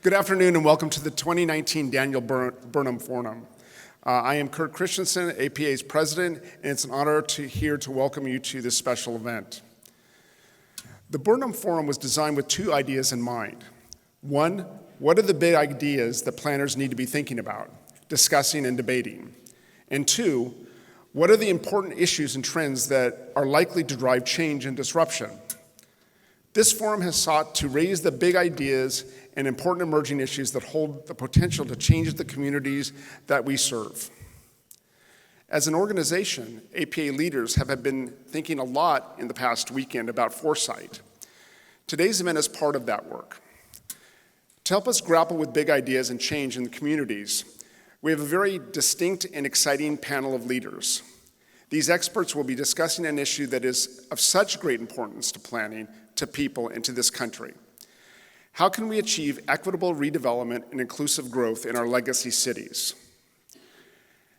Good afternoon and welcome to the 2019 Daniel Burnham Forum. I am Kurt Christensen, APA's president, and it's an honor to welcome you to this special event. The Burnham Forum was designed with two ideas in mind. One, what are the big ideas that planners need to be thinking about, discussing, and debating? And two, what are the important issues and trends that are likely to drive change and disruption? This forum has sought to raise the big ideas and important emerging issues that hold the potential to change the communities that we serve. As an organization, APA leaders have been thinking a lot in the past weekend about foresight. Today's event is part of that work. To help us grapple with big ideas and change in the communities, we have a very distinct and exciting panel of leaders. These experts will be discussing an issue that is of such great importance to planning, to people, and to this country. How can we achieve equitable redevelopment and inclusive growth in our legacy cities?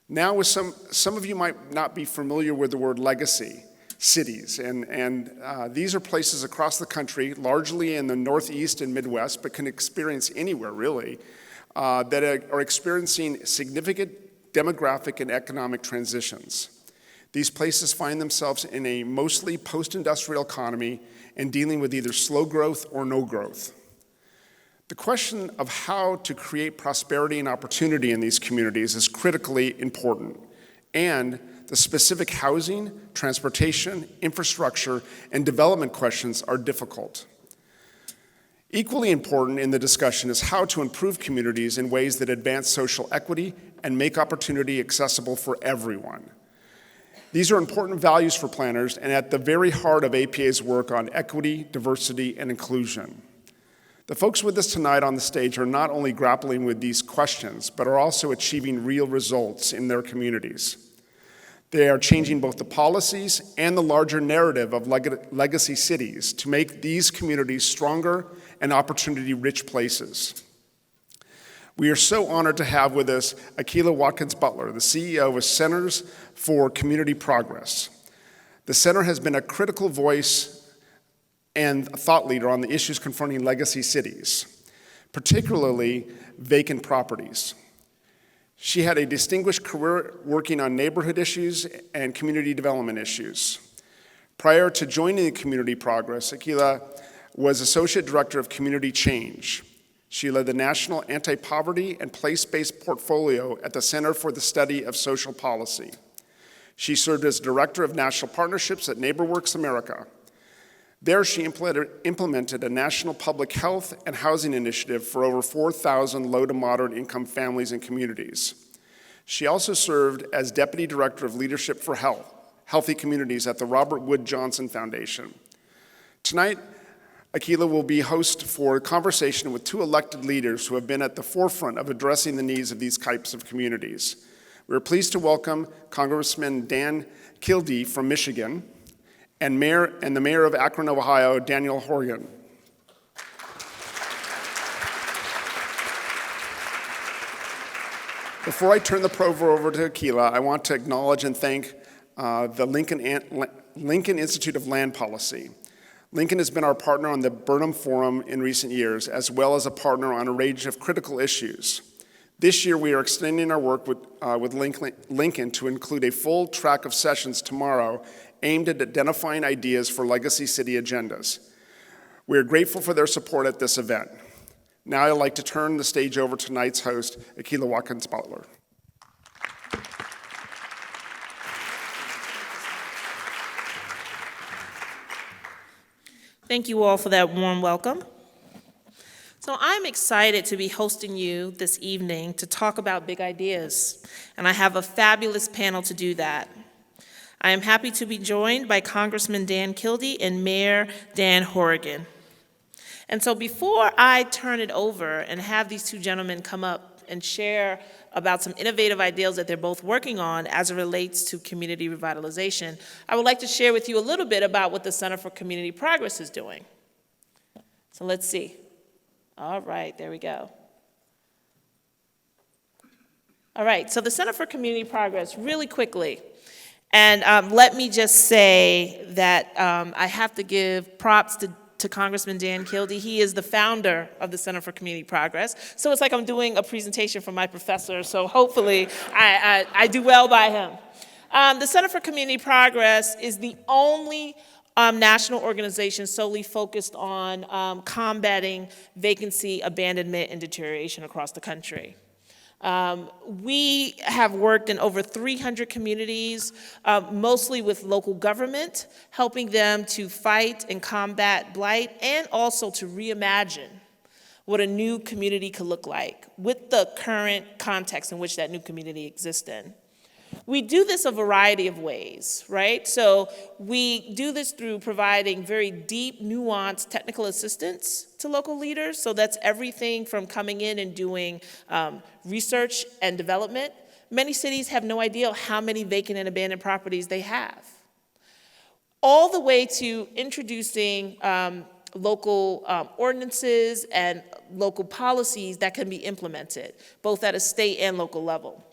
Now, with some of you might not be familiar with the word legacy cities, and these are places across the country, largely in the Northeast and Midwest, but can experience anywhere really, that are experiencing significant demographic and economic transitions. These places find themselves in a mostly post-industrial economy and dealing with either slow growth or no growth. The question of how to create prosperity and opportunity in these communities is critically important, and the specific housing, transportation, infrastructure, and development questions are difficult. Equally important in the discussion is how to improve communities in ways that advance social equity and make opportunity accessible for everyone. These are important values for planners and at the very heart of APA's work on equity, diversity, and inclusion. The folks with us tonight on the stage are not only grappling with these questions, but are also achieving real results in their communities. They are changing both the policies and the larger narrative of legacy cities to make these communities stronger and opportunity-rich places. We are so honored to have with us Akilah Watkins-Butler, the CEO of Centers for Community Progress. The center has been a critical voice and a thought leader on the issues confronting legacy cities, particularly vacant properties. She had a distinguished career working on neighborhood issues and community development issues. Prior to joining the Community Progress, Akilah was Associate Director of Community Change. She led the National Anti-Poverty and Place-Based Portfolio at the Center for the Study of Social Policy. She served as Director of National Partnerships at NeighborWorks America. There, she implemented a national public health and housing initiative for over 4,000 low to moderate income families and communities. She also served as Deputy Director of Leadership for Healthy Communities at the Robert Wood Johnson Foundation. Tonight, Akilah will be host for a conversation with two elected leaders who have been at the forefront of addressing the needs of these types of communities. We're pleased to welcome Congressman Dan Kildee from Michigan, and the Mayor of Akron, Ohio, Daniel Horrigan. Before I turn the program over to Akilah, I want to acknowledge and thank the Lincoln Institute of Land Policy. Lincoln has been our partner on the Burnham Forum in recent years, as well as a partner on a range of critical issues. This year, we are extending our work with Lincoln to include a full track of sessions tomorrow aimed at identifying ideas for legacy city agendas. We are grateful for their support at this event. Now I'd like to turn the stage over to tonight's host, Akilah Watkins-Butler. Thank you all for that warm welcome. So I'm excited to be hosting you this evening to talk about big ideas, and I have a fabulous panel to do that. I am happy to be joined by Congressman Dan Kildee and Mayor Dan Horrigan. And so before I turn it over and have these two gentlemen come up and share about some innovative ideas that they're both working on as it relates to community revitalization, I would like to share with you a little bit about what the Center for Community Progress is doing. So let's see. All right, there we go. All right, so the Center for Community Progress, really quickly. And let me just say that I have to give props to to Congressman Dan Kildee. He is the founder of the Center for Community Progress. So it's like I'm doing a presentation from my professor, so hopefully I do well by him. The Center for Community Progress is the only national organization solely focused on combating vacancy, abandonment, and deterioration across the country. We have worked in over 300 communities, mostly with local government, helping them to fight and combat blight and also to reimagine what a new community could look like with the current context in which that new community exists in. We do this a variety of ways, right? So we do this through providing very deep, nuanced technical assistance to local leaders. So that's everything from coming in and doing research and development. Many cities have no idea how many vacant and abandoned properties they have. All the way to introducing local ordinances and local policies that can be implemented, both at a state and local level.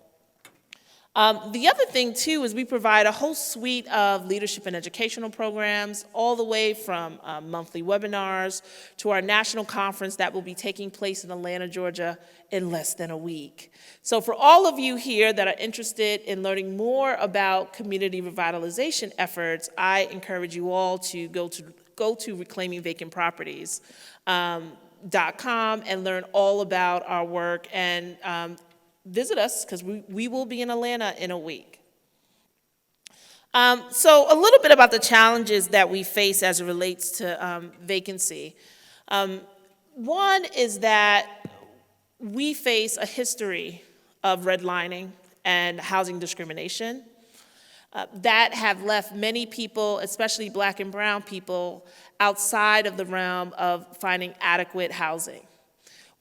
The other thing, too, is we provide a whole suite of leadership and educational programs, all the way from monthly webinars to our national conference that will be taking place in Atlanta, Georgia, in less than a week. So for all of you here that are interested in learning more about community revitalization efforts, I encourage you all to go to reclaimingvacantproperties.com and learn all about our work and visit us, because we will be in Atlanta in a week. So a little bit about the challenges that we face as it relates to vacancy. One is that we face a history of redlining and housing discrimination that have left many people, especially Black and brown people, outside of the realm of finding adequate housing.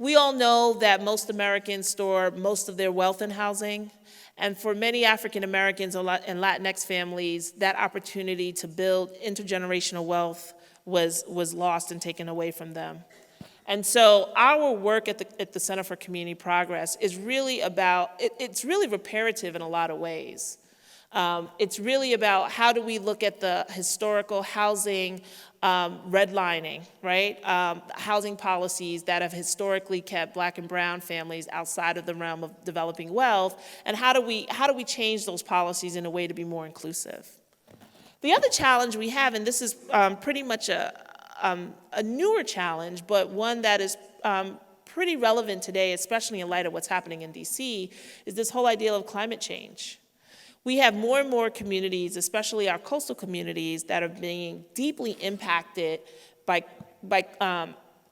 We all know that most Americans store most of their wealth in housing, and for many African Americans and Latinx families, that opportunity to build intergenerational wealth was lost and taken away from them. And so our work at the Center for Community Progress is really about, it's really reparative in a lot of ways. It's really about how do we look at the historical housing redlining, right? Housing policies that have historically kept Black and brown families outside of the realm of developing wealth, and how do we change those policies in a way to be more inclusive? The other challenge we have, and this is pretty much a newer challenge, but one that is pretty relevant today, especially in light of what's happening in DC, is this whole idea of climate change. We have more and more communities, especially our coastal communities, that are being deeply impacted by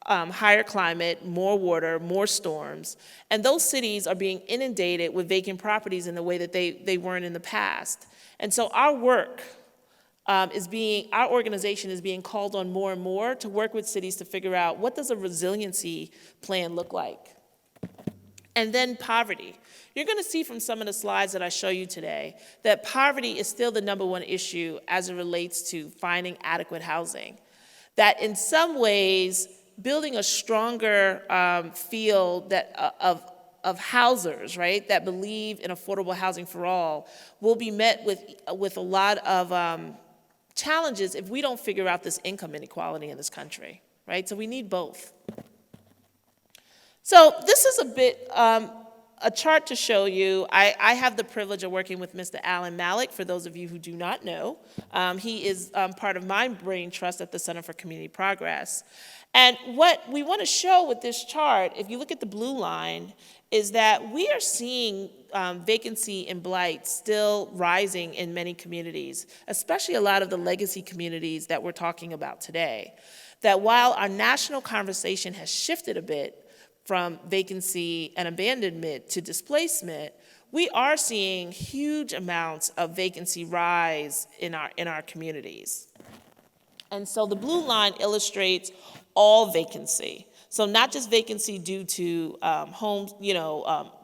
higher climate, more water, more storms, and those cities are being inundated with vacant properties in the way that they weren't in the past. And so our work our organization is being called on more and more to work with cities to figure out what does a resiliency plan look like. And then poverty. You're going to see from some of the slides that I show you today that poverty is still the #1 issue as it relates to finding adequate housing. That in some ways, building a stronger field of housers, right, that believe in affordable housing for all, will be met with a lot of challenges if we don't figure out this income inequality in this country, right? So we need both. So this is a bit a chart to show you. I have the privilege of working with Mr. Alan Malik, for those of you who do not know. He is part of my brain trust at the Center for Community Progress. And what we want to show with this chart, if you look at the blue line, is that we are seeing vacancy and blight still rising in many communities, especially a lot of the legacy communities that we're talking about today. That while our national conversation has shifted a bit from vacancy and abandonment to displacement, we are seeing huge amounts of vacancy rise in our communities. And so the blue line illustrates all vacancy. So not just vacancy due to home,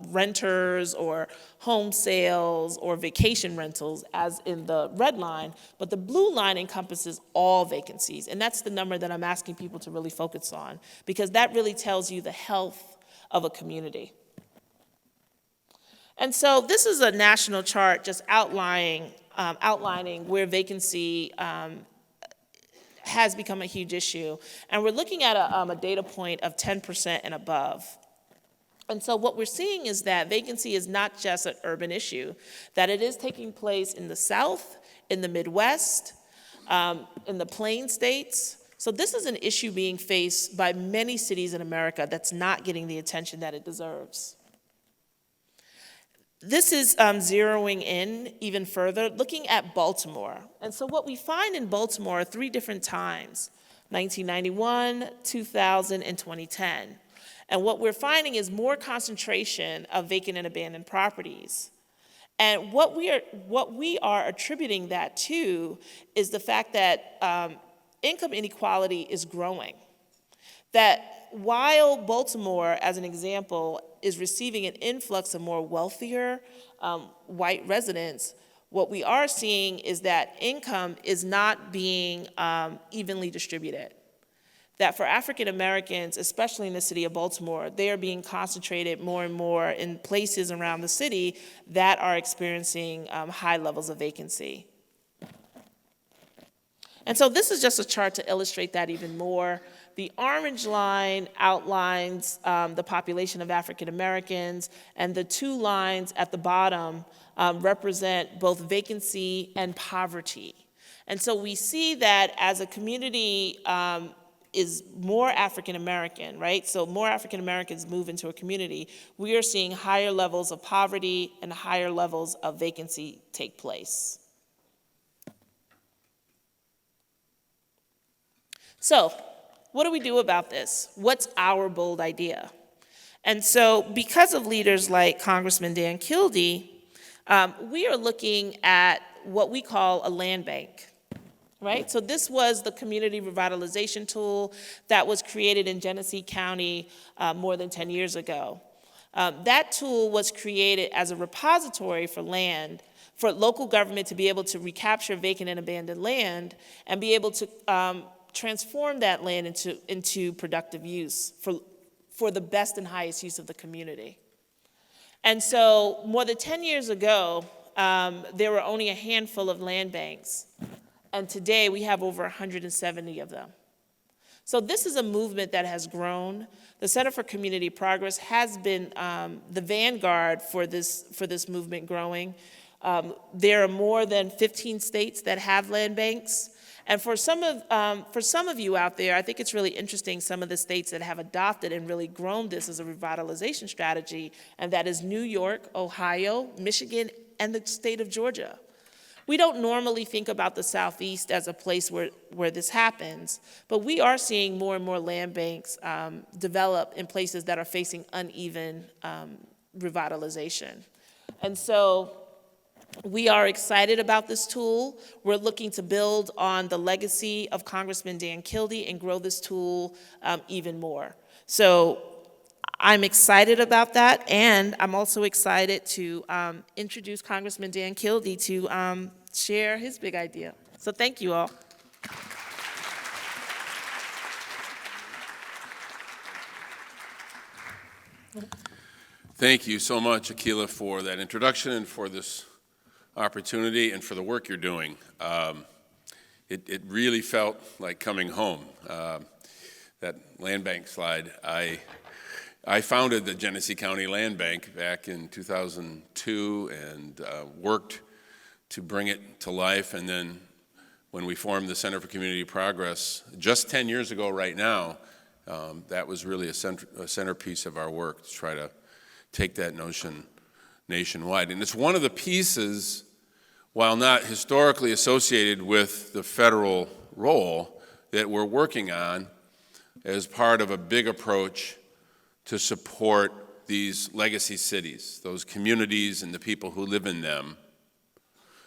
renters or home sales or vacation rentals, as in the red line, but the blue line encompasses all vacancies. And that's the number that I'm asking people to really focus on, because that really tells you the health of a community. And so this is a national chart just outlining where vacancy has become a huge issue. And we're looking at a data point of 10% and above. And so what we're seeing is that vacancy is not just an urban issue, that it is taking place in the South, in the Midwest, in the Plain States. So this is an issue being faced by many cities in America that's not getting the attention that it deserves. This is zeroing in even further, looking at Baltimore. And so what we find in Baltimore are 3 different times, 1991, 2000, and 2010. And what we're finding is more concentration of vacant and abandoned properties. And what we are attributing that to is the fact that income inequality is growing. That while Baltimore, as an example, is receiving an influx of more wealthier white residents, what we are seeing is that income is not being evenly distributed. That for African Americans, especially in the city of Baltimore, they are being concentrated more and more in places around the city that are experiencing high levels of vacancy. And so this is just a chart to illustrate that even more. The orange line outlines the population of African Americans, and the 2 lines at the bottom represent both vacancy and poverty. And so we see that as a community is more African American, right? So more African Americans move into a community, we are seeing higher levels of poverty and higher levels of vacancy take place. So, what do we do about this? What's our bold idea? And so, because of leaders like Congressman Dan Kildee, we are looking at what we call a land bank. Right? So this was the community revitalization tool that was created in Genesee County more than 10 years ago. That tool was created as a repository for land, for local government to be able to recapture vacant and abandoned land and be able to transform that land into productive use for the best and highest use of the community. And so more than 10 years ago, there were only a handful of land banks. And today we have over 170 of them. So this is a movement that has grown. The Center for Community Progress has been the vanguard for this movement growing. There are more than 15 states that have land banks. And for some of you out there, I think it's really interesting some of the states that have adopted and really grown this as a revitalization strategy, and that is New York, Ohio, Michigan, and the state of Georgia. We don't normally think about the Southeast as a place where this happens, but we are seeing more and more land banks develop in places that are facing uneven revitalization. And so we are excited about this tool. We're looking to build on the legacy of Congressman Dan Kildee and grow this tool even more. So I'm excited about that, and I'm also excited to introduce Congressman Dan Kildee to share his big idea. So thank you all. Thank you so much, Akilah, for that introduction and for this opportunity and for the work you're doing. It really felt like coming home. That land bank slide, I founded the Genesee County Land Bank back in 2002 and worked to bring it to life. And then when we formed the Center for Community Progress, just 10 years ago right now, that was really a centerpiece of our work to try to take that notion nationwide. And it's one of the pieces, while not historically associated with the federal role, that we're working on as part of a big approach to support these legacy cities, those communities and the people who live in them,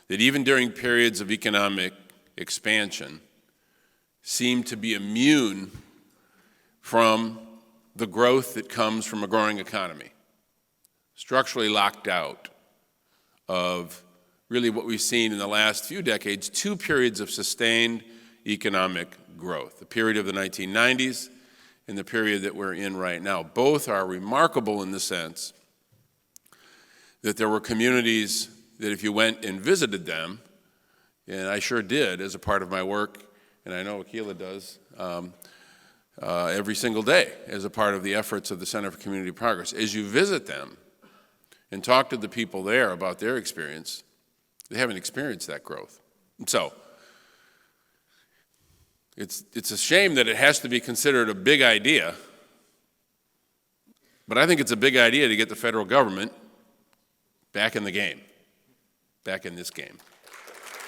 that even during periods of economic expansion seem to be immune from the growth that comes from a growing economy, structurally locked out of really what we've seen in the last few decades, 2 periods of sustained economic growth, the period of the 1990s and the period that we're in right now. Both are remarkable in the sense that there were communities that if you went and visited them, and I sure did as a part of my work and I know Akilah does, every single day as a part of the efforts of the Center for Community Progress. As you visit them and talk to the people there about their experience, they haven't experienced that growth. And so, it's a shame that it has to be considered a big idea, but I think it's a big idea to get the federal government back in the game, back in this game.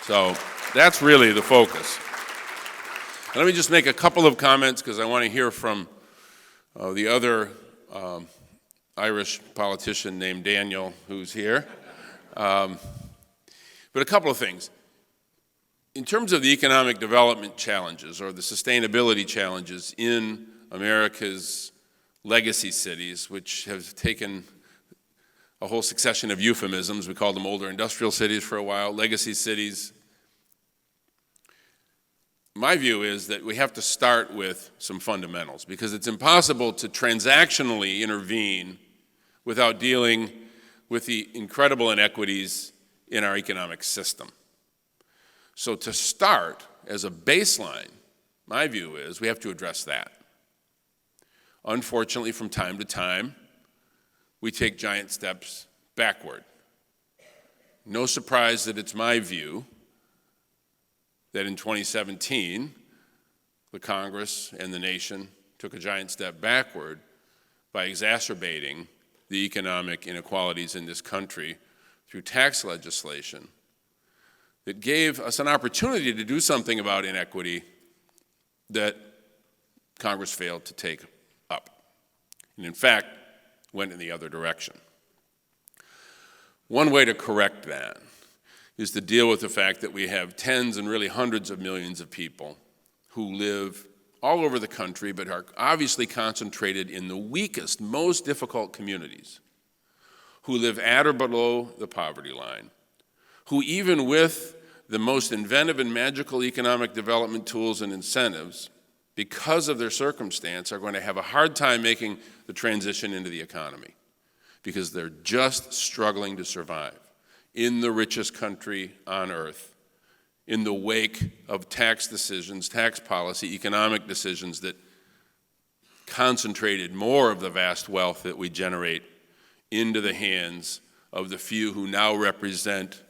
So that's really the focus. Let me just make a couple of comments because I want to hear from the other Irish politician named Daniel who's here. But a couple of things. In terms of the economic development challenges or the sustainability challenges in America's legacy cities, which have taken a whole succession of euphemisms. We called them older industrial cities for a while, legacy cities. My view is that we have to start with some fundamentals because it's impossible to transactionally intervene without dealing with the incredible inequities in our economic system. So to start, as a baseline, my view is we have to address that. Unfortunately, from time to time, we take giant steps backward. No surprise that it's my view that in 2017, the Congress and the nation took a giant step backward by exacerbating the economic inequalities in this country through tax legislation that gave us an opportunity to do something about inequity that Congress failed to take up, and in fact, went in the other direction. One way to correct that is to deal with the fact that we have tens and really hundreds of millions of people who live all over the country but are obviously concentrated in the weakest, most difficult communities, who live at or below the poverty line, who even with the most inventive and magical economic development tools and incentives, because of their circumstance, are going to have a hard time making the transition into the economy because they're just struggling to survive in the richest country on earth, in the wake of tax decisions, tax policy, economic decisions that concentrated more of the vast wealth that we generate into the hands of the few who now represent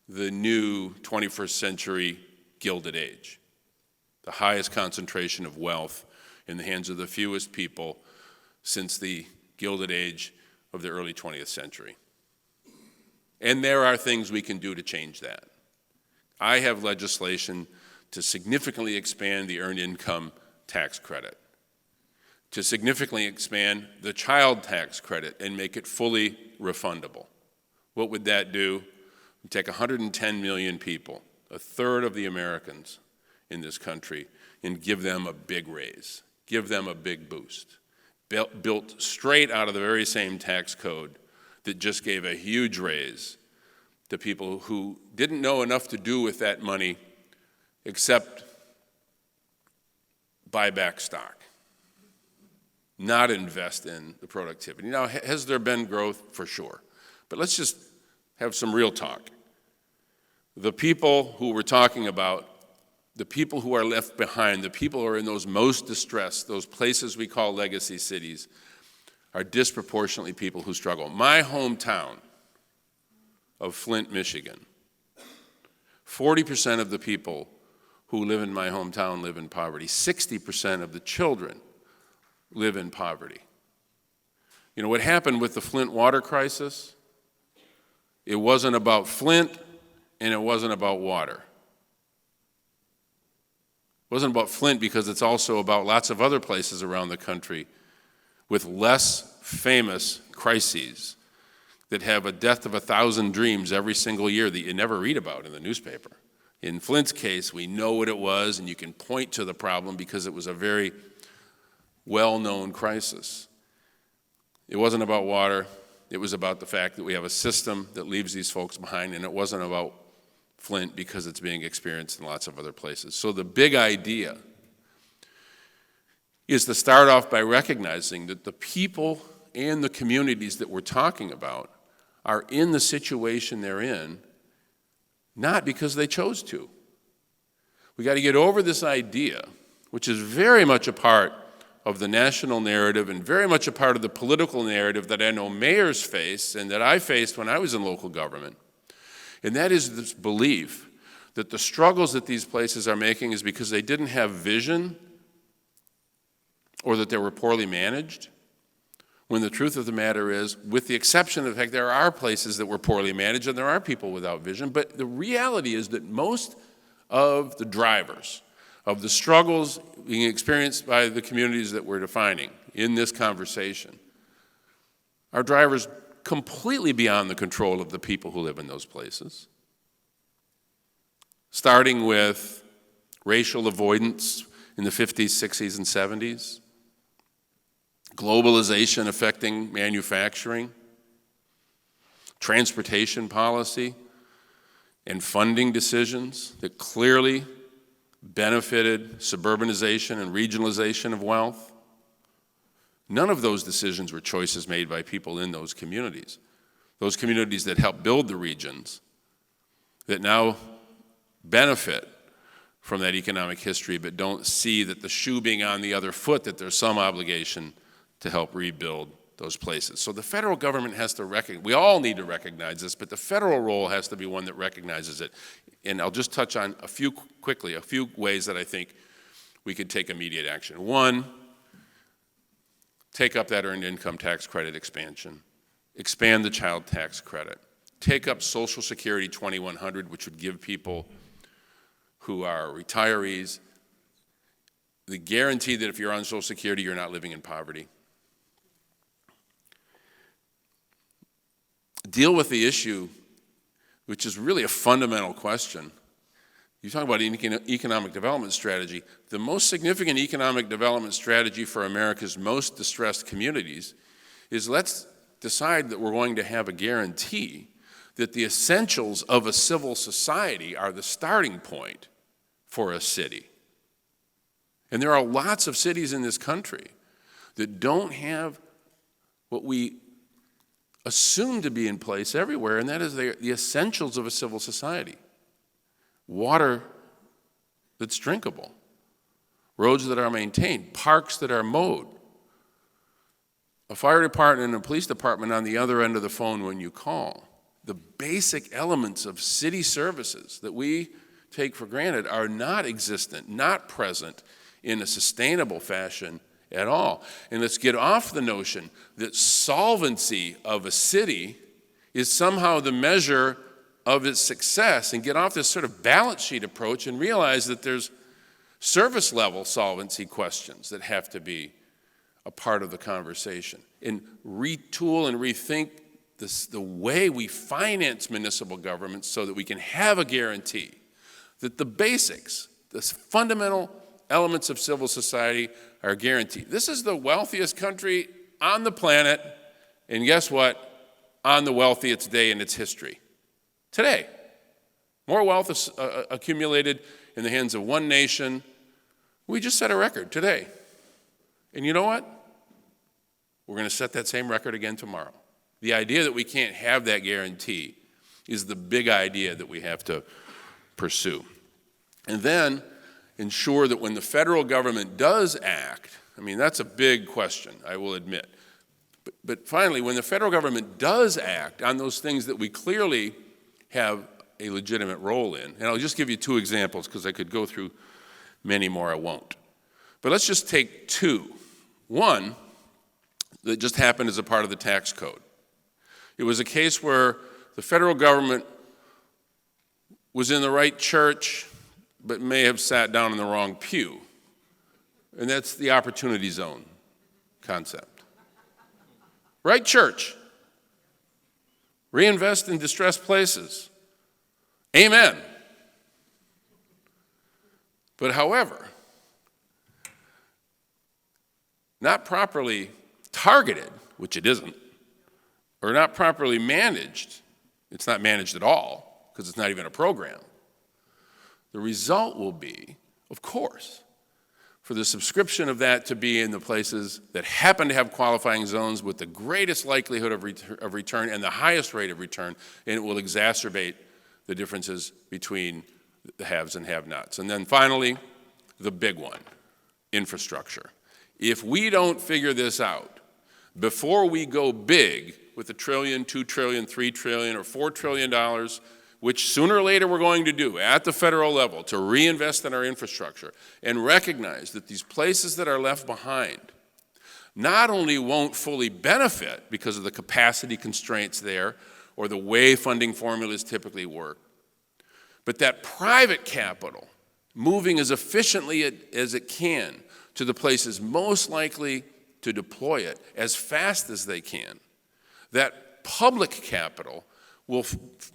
the new 21st century Gilded Age, the highest concentration of wealth in the hands of the fewest people since the Gilded Age of the early 20th century. And there are things we can do to change that. I have legislation to significantly expand the earned income tax credit, to significantly expand the child tax credit and make it fully refundable. What would that do? We'd take 110 million people, a third of the Americans in this country, and give them a big raise, give them a big boost, built straight out of the very same tax code that just gave a huge raise to people who didn't know enough to do with that money except buy back stock, not invest in the productivity. Now, has there been growth? For sure. But let's just have some real talk. The people who we're talking about, the people who are left behind, the people who are in those most distressed, those places we call legacy cities, are disproportionately people who struggle. My hometown of Flint, Michigan, 40% of the people who live in my hometown live in poverty. 60% of the children live in poverty. You know what happened with the Flint water crisis? It wasn't about Flint and it wasn't about water. It wasn't about Flint because it's also about lots of other places around the country with less famous crises that have a death of 1,000 dreams every single year that you never read about in the newspaper. In Flint's case, we know what it was, and you can point to the problem because it was a very well-known crisis. It wasn't about water. It was about the fact that we have a system that leaves these folks behind, and it wasn't about Flint because it's being experienced in lots of other places. So the big idea is to start off by recognizing that the people and the communities that we're talking about are in the situation they're in not because they chose to, We got to get over this idea, which is very much a part of the national narrative and very much a part of the political narrative that I know mayors face and that I faced when I was in local government. And that is this belief that the struggles that these places are making is because they didn't have vision or that they were poorly managed, when the truth of the matter is, with the exception of the fact there are places that were poorly managed and there are people without vision, but the reality is that most of the drivers of the struggles being experienced by the communities that we're defining in this conversation are drivers completely beyond the control of the people who live in those places, starting with racial avoidance in the 50s, 60s, and 70s, globalization affecting manufacturing, transportation policy, and funding decisions that clearly benefited suburbanization and regionalization of wealth. None of those decisions were choices made by people in those communities that helped build the regions that now benefit from that economic history but don't see that the shoe being on the other foot, that there's some obligation to help rebuild those places. So the federal government has to recognize, we all need to recognize this, but the federal role has to be one that recognizes it. And I'll just touch on a few ways that I think we could take immediate action. One, take up that earned income tax credit expansion. Expand the child tax credit. Take up Social Security 2100, which would give people who are retirees the guarantee that if you're on Social Security, you're not living in poverty. Deal with the issue, which is really a fundamental question. You talk about an economic development strategy. The most significant economic development strategy for America's most distressed communities is let's decide that we're going to have a guarantee that the essentials of a civil society are the starting point for a city. And there are lots of cities in this country that don't have what we assumed to be in place everywhere, and that is the essentials of a civil society. Water that's drinkable, roads that are maintained, parks that are mowed, a fire department and a police department on the other end of the phone when you call. The basic elements of city services that we take for granted are not existent, not present in a sustainable fashion at all. And let's get off the notion that solvency of a city is somehow the measure of its success, and get off this sort of balance sheet approach and realize that there's service level solvency questions that have to be a part of the conversation. And retool and rethink the way we finance municipal governments so that we can have a guarantee that the basics, the fundamental elements of civil society are guaranteed. This is the wealthiest country on the planet, and guess what? On the wealthiest day in its history. Today. More wealth is accumulated in the hands of one nation. We just set a record today. And you know what? We're going to set that same record again tomorrow. The idea that we can't have that guarantee is the big idea that we have to pursue. And then ensure that when the federal government does act, I mean, that's a big question, I will admit. But finally, when the federal government does act on those things that we clearly have a legitimate role in, and I'll just give you two examples because I could go through many more, I won't. But let's just take two. One that just happened as a part of the tax code. It was a case where the federal government was in the right church but may have sat down in the wrong pew. And that's the opportunity zone concept. Right church. Reinvest in distressed places. Amen. But however, not properly targeted, which it isn't, or not properly managed, it's not managed at all, because it's not even a program. The result will be, of course, for the subscription of that to be in the places that happen to have qualifying zones with the greatest likelihood of return and the highest rate of return, and it will exacerbate the differences between the haves and have-nots. And then finally, the big one, infrastructure. If we don't figure this out before we go big with $1 trillion, $2 trillion, $3 trillion, or $4 trillion, which sooner or later we're going to do at the federal level to reinvest in our infrastructure and recognize that these places that are left behind not only won't fully benefit because of the capacity constraints there or the way funding formulas typically work, but that private capital, moving as efficiently as it can to the places most likely to deploy it as fast as they can, that public capital will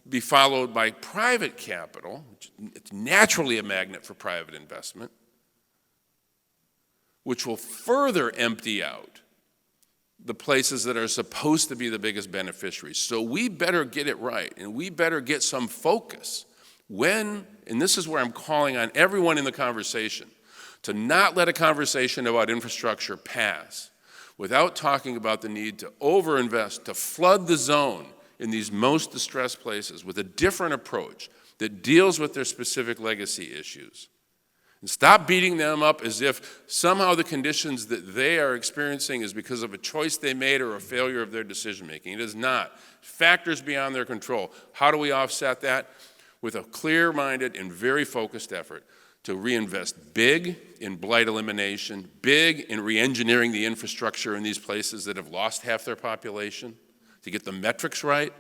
be followed by private capital, which it's naturally a magnet for private investment, which will further empty out the places that are supposed to be the biggest beneficiaries. So we better get it right, and we better get some focus when, and this is where I'm calling on everyone in the conversation, to not let a conversation about infrastructure pass without talking about the need to overinvest, to flood the zone in these most distressed places with a different approach that deals with their specific legacy issues. And stop beating them up as if somehow the conditions that they are experiencing is because of a choice they made or a failure of their decision making. It is not. Factors beyond their control. How do we offset that? With a clear-minded and very focused effort to reinvest big in blight elimination, big in re-engineering the infrastructure in these places that have lost half their population, to get the metrics right,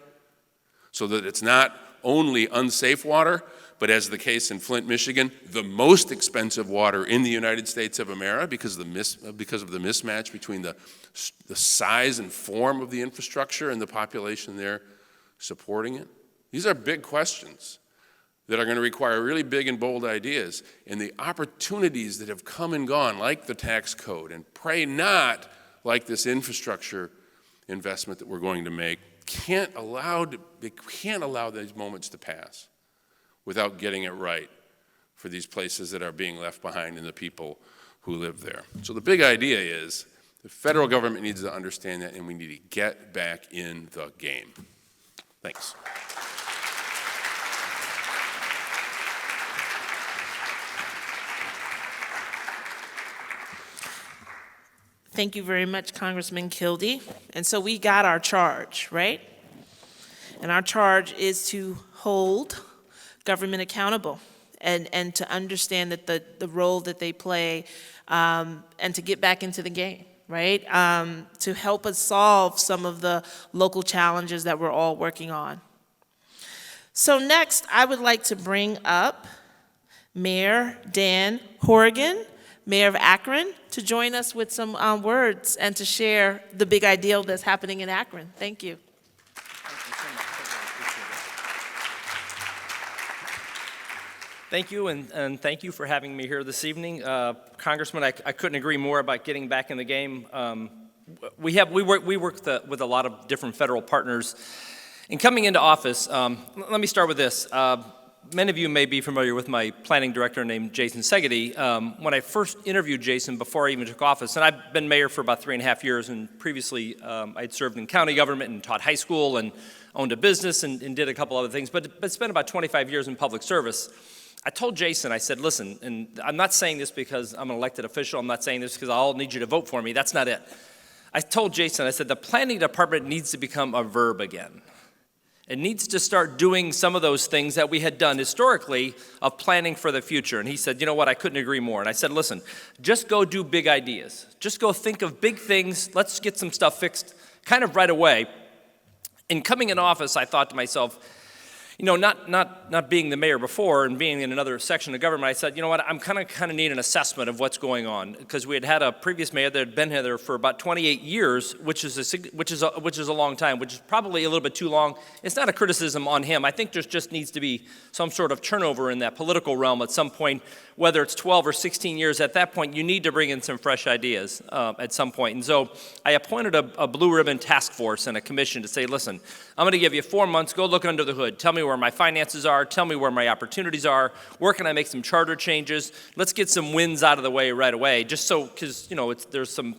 so that it's not only unsafe water, but as the case in Flint, Michigan, the most expensive water in the United States of America because of the mismatch between the size and form of the infrastructure and the population there supporting it. These are big questions that are going to require really big and bold ideas, and the opportunities that have come and gone, like the tax code, and pray not like this infrastructure investment that we're going to make, can't allow these moments to pass without getting it right for these places that are being left behind and the people who live there. So the big idea is the federal government needs to understand that, and we need to get back in the game. Thanks. Thank you very much, Congressman Kildee. And so we got our charge, right? And our charge is to hold government accountable and to understand that the role that they play and to get back into the game, right? To help us solve some of the local challenges that we're all working on. So next, I would like to bring up Mayor Dan Horrigan, Mayor of Akron, to join us with some words and to share the big ideal that's happening in Akron. Thank you. Thank you, and thank you for having me here this evening. Congressman, I couldn't agree more about getting back in the game. We work with a lot of different federal partners. And coming into office, let me start with this. Many of you may be familiar with my planning director named Jason Segedy. When I first interviewed Jason before I even took office, and I've been mayor for about 3.5 years, and previously I'd served in county government and taught high school and owned a business and did a couple other things, but spent about 25 years in public service. I told Jason, I said, listen, and I'm not saying this because I'm an elected official, I'm not saying this because I'll need you to vote for me, that's not it. I told Jason, I said, the planning department needs to become a verb again. It needs to start doing some of those things that we had done historically of planning for the future. And he said, you know what, I couldn't agree more. And I said, listen, just go do big ideas. Just go think of big things. Let's get some stuff fixed kind of right away. In coming in office, I thought to myself, you know, not being the mayor before and being in another section of government, I said, you know what, I'm kind of need an assessment of what's going on, because we had a previous mayor that had been here for about 28 years, which is a long time, which is probably a little bit too long. It's not a criticism on him. I think there just needs to be some sort of turnover in that political realm at some point, whether it's 12 or 16 years. At that point, you need to bring in some fresh ideas at some point. And so I appointed a blue ribbon task force and a commission to say, listen, I'm going to give you 4 months. Go look under the hood. Tell me where my finances are. Tell me where my opportunities are. Where can I make some charter changes? Let's get some wins out of the way right away. Just so, because, you know, there's some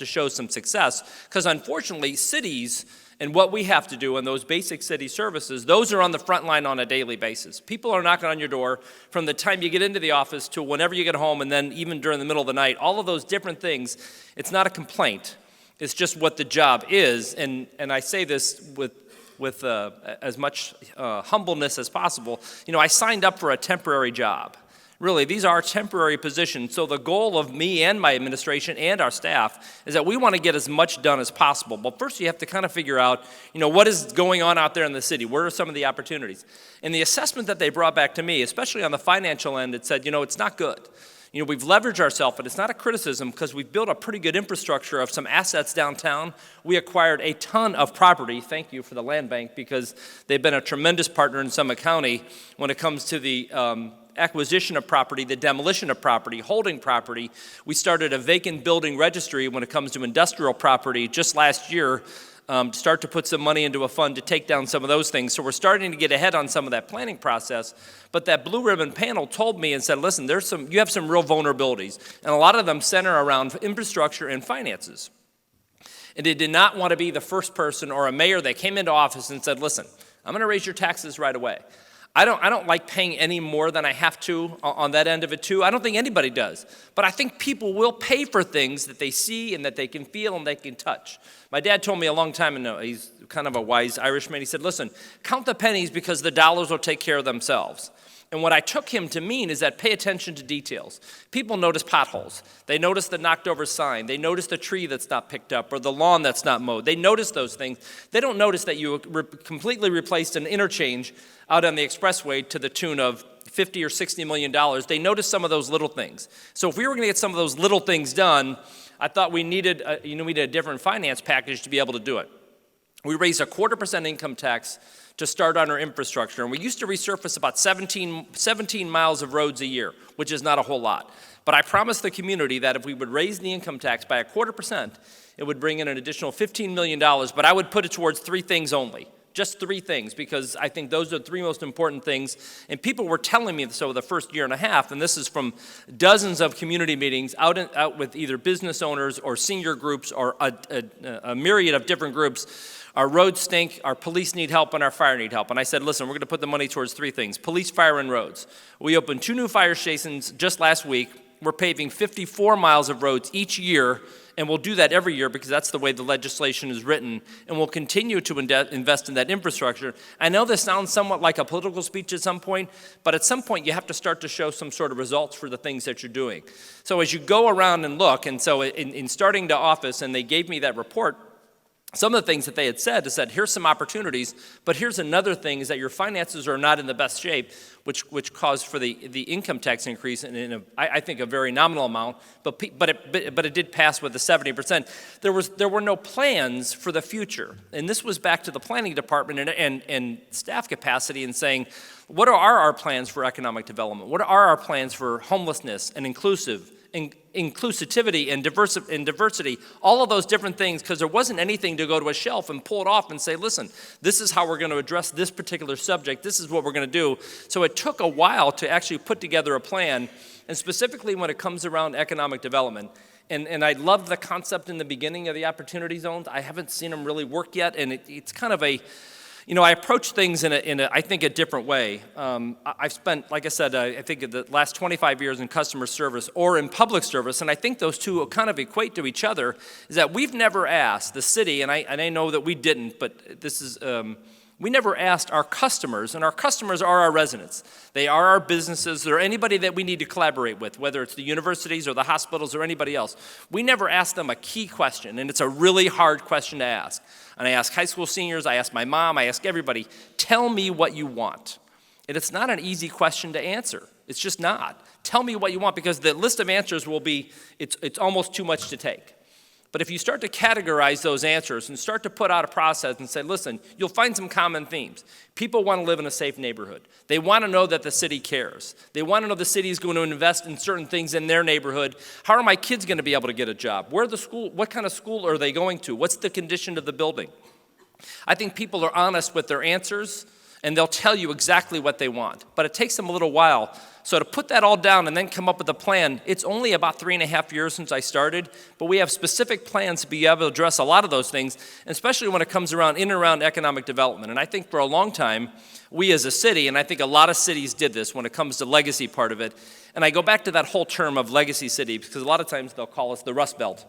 show some success, because unfortunately, cities and what we have to do in those basic city services, those are on the front line on a daily basis. People are knocking on your door from the time you get into the office to whenever you get home, and then even during the middle of the night, all of those different things. It's not a complaint. It's just what the job is, and I say this with as much humbleness as possible. I signed up for a temporary job. Really, these are temporary positions, so the goal of me and my administration and our staff is that we want to get as much done as possible. But first you have to kind of figure out, what is going on out there in the city? Where are some of the opportunities? And the assessment that they brought back to me, especially on the financial end, it said, it's not good. We've leveraged ourselves, but it's not a criticism because we've built a pretty good infrastructure of some assets downtown. We acquired a ton of property. Thank you for the land bank, because they've been a tremendous partner in Summit County when it comes to the acquisition of property, the demolition of property, holding property. We started a vacant building registry when it comes to industrial property just last year, to start to put some money into a fund to take down some of those things. So we're starting to get ahead on some of that planning process. But that blue ribbon panel told me and said, listen, you have some real vulnerabilities, and a lot of them center around infrastructure and finances. And they did not want to be the first person or a mayor that came into office and said, listen, I'm going to raise your taxes right away. I don't like paying any more than I have to on that end of it too. I don't think anybody does. But I think people will pay for things that they see and that they can feel and they can touch. My dad told me a long time ago, he's kind of a wise Irishman, he said, listen, count the pennies because the dollars will take care of themselves. And what I took him to mean is that pay attention to details. People notice potholes. They notice the knocked over sign. They notice the tree that's not picked up or the lawn that's not mowed. They notice those things. They don't notice that you completely replaced an interchange out on the expressway to the tune of $50 or $60 million. They notice some of those little things. So if we were going to get some of those little things done, I thought we needed a different finance package to be able to do it. We raised a 0.25% income tax to start on our infrastructure. And we used to resurface about 17 miles of roads a year, which is not a whole lot. But I promised the community that if we would raise the income tax by a 0.25%, it would bring in an additional $15 million, but I would put it towards 3 things only. Just 3 things, because I think those are the 3 most important things. And people were telling me so the first year and a half, and this is from dozens of community meetings out with either business owners or senior groups or a myriad of different groups. Our roads stink, our police need help, and our fire need help. And I said, listen, we're going to put the money towards 3 things: police, fire, and roads. We opened 2 new fire stations just last week. We're paving 54 miles of roads each year, and we'll do that every year because that's the way the legislation is written, and we'll continue to invest in that infrastructure. I know this sounds somewhat like a political speech at some point, but at some point you have to start to show some sort of results for the things that you're doing. So as you go around and look, and so in starting to office, and they gave me that report, some of the things that they had said is that here's some opportunities, but here's another thing is that your finances are not in the best shape, which caused for the income tax increase in I think a very nominal amount, but it did pass with the 70%. There were no plans for the future, and this was back to the planning department and staff capacity and saying, what are our plans for economic development? What are our plans for homelessness and inclusivity and diversity, all of those different things, because there wasn't anything to go to a shelf and pull it off and say, listen, this is how we're going to address this particular subject, this is what we're going to do. So it took a while to actually put together a plan, and specifically when it comes around economic development. And I loved the concept in the beginning of the opportunity zones. I haven't seen them really work yet, and it's kind of a, I approach things in a I think, a different way. I've spent, like I said, I think the last 25 years in customer service or in public service, and I think those two kind of equate to each other, is that we've never asked the city, and I know that we didn't, but this is, we never asked our customers, and our customers are our residents. They are our businesses. They're anybody that we need to collaborate with, whether it's the universities or the hospitals or anybody else. We never ask them a key question, and it's a really hard question to ask. And I ask high school seniors, I ask my mom, I ask everybody, tell me what you want. And it's not an easy question to answer. It's just not. Tell me what you want, because the list of answers will be, it's almost too much to take. But if you start to categorize those answers and start to put out a process and say, listen, you'll find some common themes. People want to live in a safe neighborhood. They want to know that the city cares. They want to know the city is going to invest in certain things in their neighborhood. How are my kids going to be able to get a job? Where the school? What kind of school are they going to? What's the condition of the building? I think people are honest with their answers, and they'll tell you exactly what they want. But it takes them a little while So to put that all down and then come up with a plan, it's only about 3.5 years since I started, but we have specific plans to be able to address a lot of those things, especially when it comes around in and around economic development. And I think for a long time, we as a city, and I think a lot of cities did this when it comes to legacy part of it, and I go back to that whole term of legacy city because a lot of times they'll call us the Rust Belt.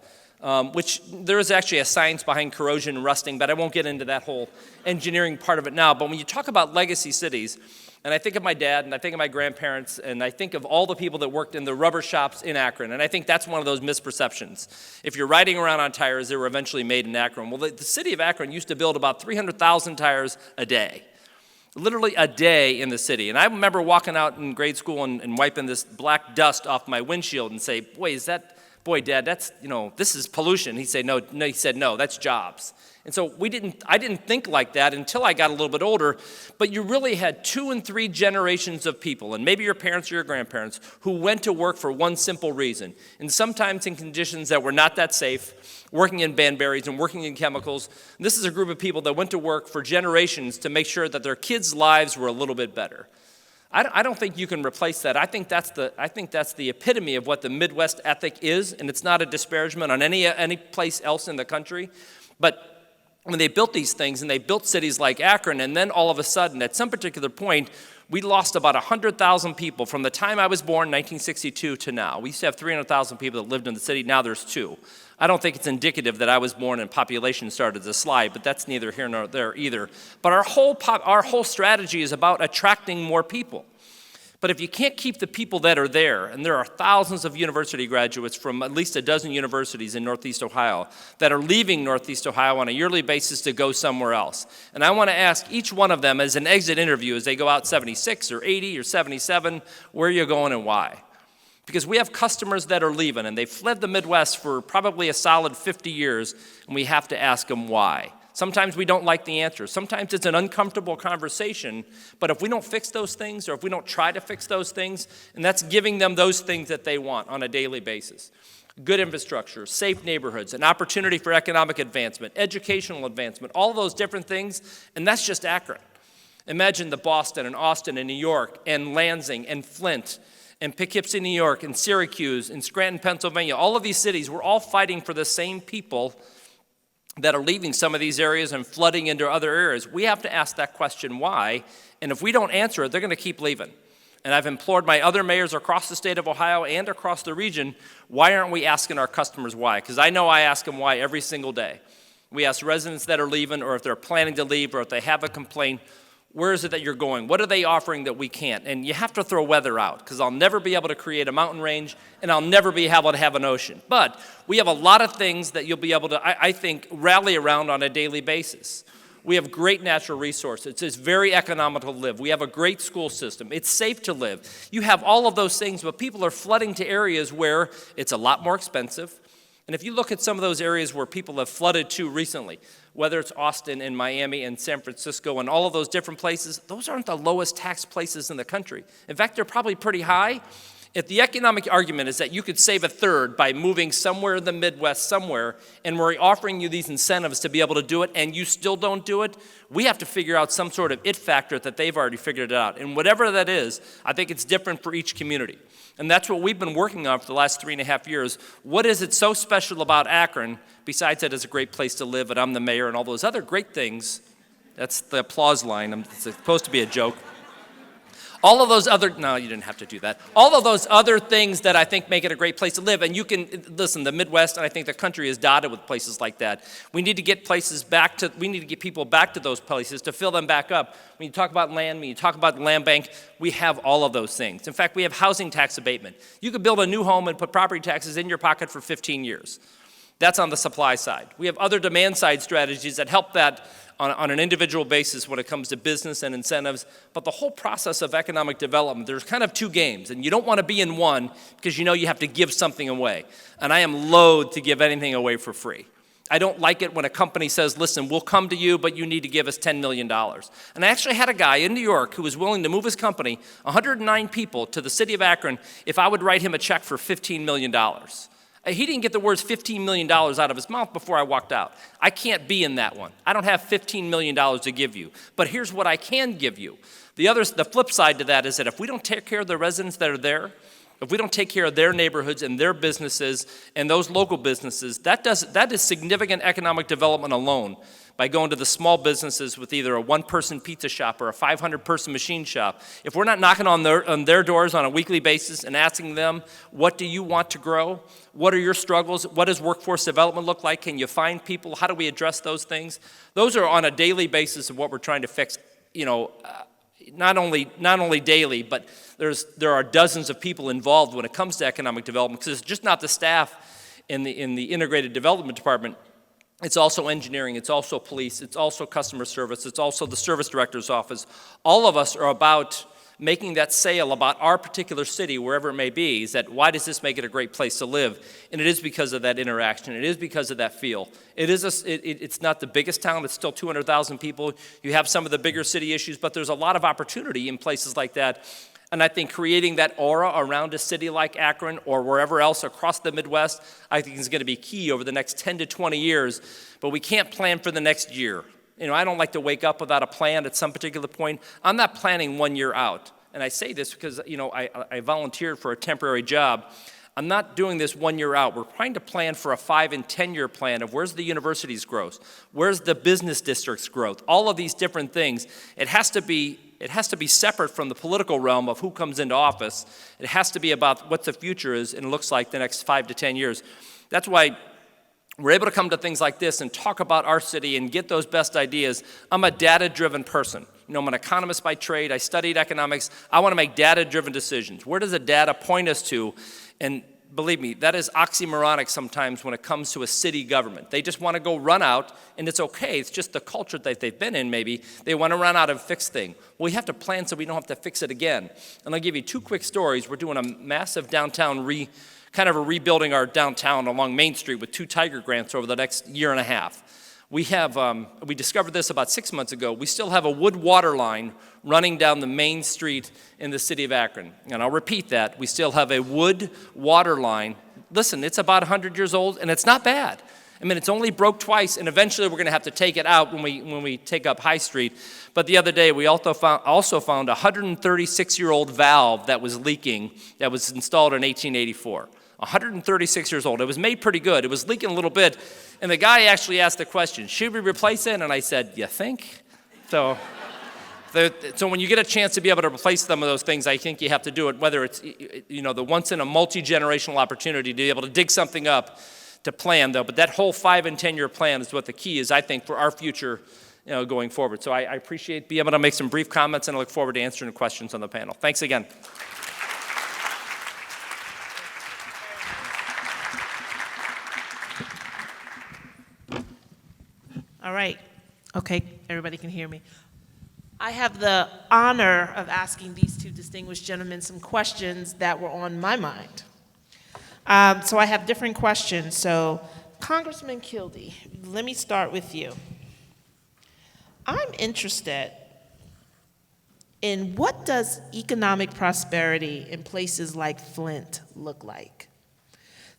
Which there is actually a science behind corrosion and rusting, but I won't get into that whole engineering part of it now. But when you talk about legacy cities, and I think of my dad, and I think of my grandparents, and I think of all the people that worked in the rubber shops in Akron, and I think that's one of those misperceptions. If you're riding around on tires, they were eventually made in Akron. Well, the city of Akron used to build about 300,000 tires a day. Literally a day in the city. And I remember walking out in grade school and wiping this black dust off my windshield and say, boy, Dad, that's, this is pollution. He said, no, that's jobs. And so I didn't think like that until I got a little bit older, but you really had 2 and 3 generations of people, and maybe your parents or your grandparents, who went to work for one simple reason, and sometimes in conditions that were not that safe, working in Banbury's and working in chemicals. And this is a group of people that went to work for generations to make sure that their kids' lives were a little bit better. I don't think you can replace that. I think that's the epitome of what the Midwest ethic is, and it's not a disparagement on any place else in the country. But when they built these things, and they built cities like Akron, and then all of a sudden, at some particular point, we lost about 100,000 people from the time I was born, 1962, to now. We used to have 300,000 people that lived in the city. Now there's 2. I don't think it's indicative that I was born and population started to slide, but that's neither here nor there either. But our whole strategy is about attracting more people. But if you can't keep the people that are there, and there are thousands of university graduates from at least a dozen universities in Northeast Ohio that are leaving Northeast Ohio on a yearly basis to go somewhere else. And I want to ask each one of them as an exit interview as they go out 76 or 80 or 77, where are you going and why? Because we have customers that are leaving, and they've fled the Midwest for probably a solid 50 years, and we have to ask them why. Sometimes we don't like the answer. Sometimes it's an uncomfortable conversation, but if we don't fix those things, or if we don't try to fix those things, and that's giving them those things that they want on a daily basis. Good infrastructure, safe neighborhoods, an opportunity for economic advancement, educational advancement, all of those different things, and that's just Akron. Imagine the Boston and Austin and New York and Lansing and Flint and Poughkeepsie, New York, and Syracuse, and Scranton, Pennsylvania. All of these cities, we're all fighting for the same people that are leaving some of these areas and flooding into other areas. We have to ask that question, why? And if we don't answer it, they're going to keep leaving. And I've implored my other mayors across the state of Ohio and across the region, why aren't we asking our customers why? Because I know I ask them why every single day. We ask residents that are leaving, or if they're planning to leave, or if they have a complaint, where is it that you're going? What are they offering that we can't? And you have to throw weather out, because I'll never be able to create a mountain range, and I'll never be able to have an ocean. But we have a lot of things that you'll be able to, I think, rally around on a daily basis. We have great natural resources. It's very economical to live. We have a great school system. It's safe to live. You have all of those things, but people are flooding to areas where it's a lot more expensive. And if you look at some of those areas where people have flooded to recently, whether it's Austin and Miami and San Francisco and all of those different places, those aren't the lowest tax places in the country. In fact, they're probably pretty high. If the economic argument is that you could save a third by moving somewhere in the Midwest somewhere, and we're offering you these incentives to be able to do it, and you still don't do it, we have to figure out some sort of it factor that they've already figured it out. And whatever that is, I think it's different for each community. And that's what we've been working on for the last 3.5 years. What is it so special about Akron, besides that it's a great place to live, and I'm the mayor, and all those other great things? That's the applause line. It's supposed to be a joke. All of those other, no, you didn't have to do that. All of those other things that I think make it a great place to live. And you can, listen, the Midwest, and I think the country is dotted with places like that. We need to get people back to those places to fill them back up. When you talk about land, when you talk about the land bank, we have all of those things. In fact, we have housing tax abatement. You could build a new home and put property taxes in your pocket for 15 years. That's on the supply side. We have other demand side strategies that help that on an individual basis when it comes to business and incentives. But the whole process of economic development, there's kind of two games, and you don't want to be in one because you know you have to give something away. And I am loath to give anything away for free. I don't like it when a company says, listen, we'll come to you, but you need to give us $10 million. And I actually had a guy in New York who was willing to move his company, 109 people, to the city of Akron if I would write him a check for $15 million. He didn't get the words $15 million out of his mouth before I walked out. I can't be in that one. I don't have $15 million to give you. But here's what I can give you. The flip side to that is that if we don't take care of the residents that are there, if we don't take care of their neighborhoods and their businesses and those local businesses, that is significant economic development alone by going to the small businesses with either a one-person pizza shop or a 500-person machine shop. If we're not knocking on their doors on a weekly basis and asking them, what do you want to grow? What are your struggles? What does workforce development look like? Can you find people? How do we address those things? Those are on a daily basis of what we're trying to fix, not only daily, but there are dozens of people involved when it comes to economic development, because it's just not the staff in the integrated development department. It's also engineering, it's also police, it's also customer service, it's also the service director's office. All of us are about making that sale about our particular city, wherever it may be, is that why does this make it a great place to live? And it is because of that interaction. It is because of that feel. It's not the biggest town. It's still 200,000 people. You have some of the bigger city issues, but there's a lot of opportunity in places like that. And I think creating that aura around a city like Akron or wherever else across the Midwest, I think is going to be key over the next 10 to 20 years. But we can't plan for the next year. I don't like to wake up without a plan at some particular point. I'm not planning 1 year out. And I say this because, I volunteered for a temporary job. I'm not doing this 1 year out. We're trying to plan for a 5 and 10 year plan of where's the university's growth, where's the business district's growth, all of these different things. It has to be separate from the political realm of who comes into office. It has to be about what the future is and looks like the next 5 to 10 years. That's why we're able to come to things like this and talk about our city and get those best ideas. I'm a data-driven person. I'm an economist by trade. I studied economics. I want to make data-driven decisions. Where does the data point us to? And believe me, that is oxymoronic sometimes when it comes to a city government. They just want to go run out, and it's okay. It's just the culture that they've been in, maybe. They want to run out and fix things. Well, we have to plan so we don't have to fix it again. And I'll give you 2 quick stories. We're doing a massive downtown rebuilding our downtown along Main Street with 2 Tiger grants over the next year and a half. We discovered this about 6 months ago. We still have a wood water line running down the main street in the city of Akron. And I'll repeat that. We still have a wood water line. Listen, it's about 100 years old, and it's not bad. It's only broke twice, and eventually we're going to have to take it out when we take up High Street. But the other day, we also found a 136-year-old valve that was leaking that was installed in 1884. 136 years old. It was made pretty good. It was leaking a little bit. And the guy actually asked the question, should we replace it? And I said, you think? So when you get a chance to be able to replace some of those things, I think you have to do it, whether it's the once in a multi-generational opportunity to be able to dig something up to plan, though. But that whole 5 and 10 year plan is what the key is, I think, for our future going forward. So I appreciate being able to make some brief comments, and I look forward to answering questions on the panel. Thanks again. All right. Okay, everybody can hear me. I have the honor of asking these 2 distinguished gentlemen some questions that were on my mind. So I have different questions. So Congressman Kildee, let me start with you. I'm interested in what does economic prosperity in places like Flint look like?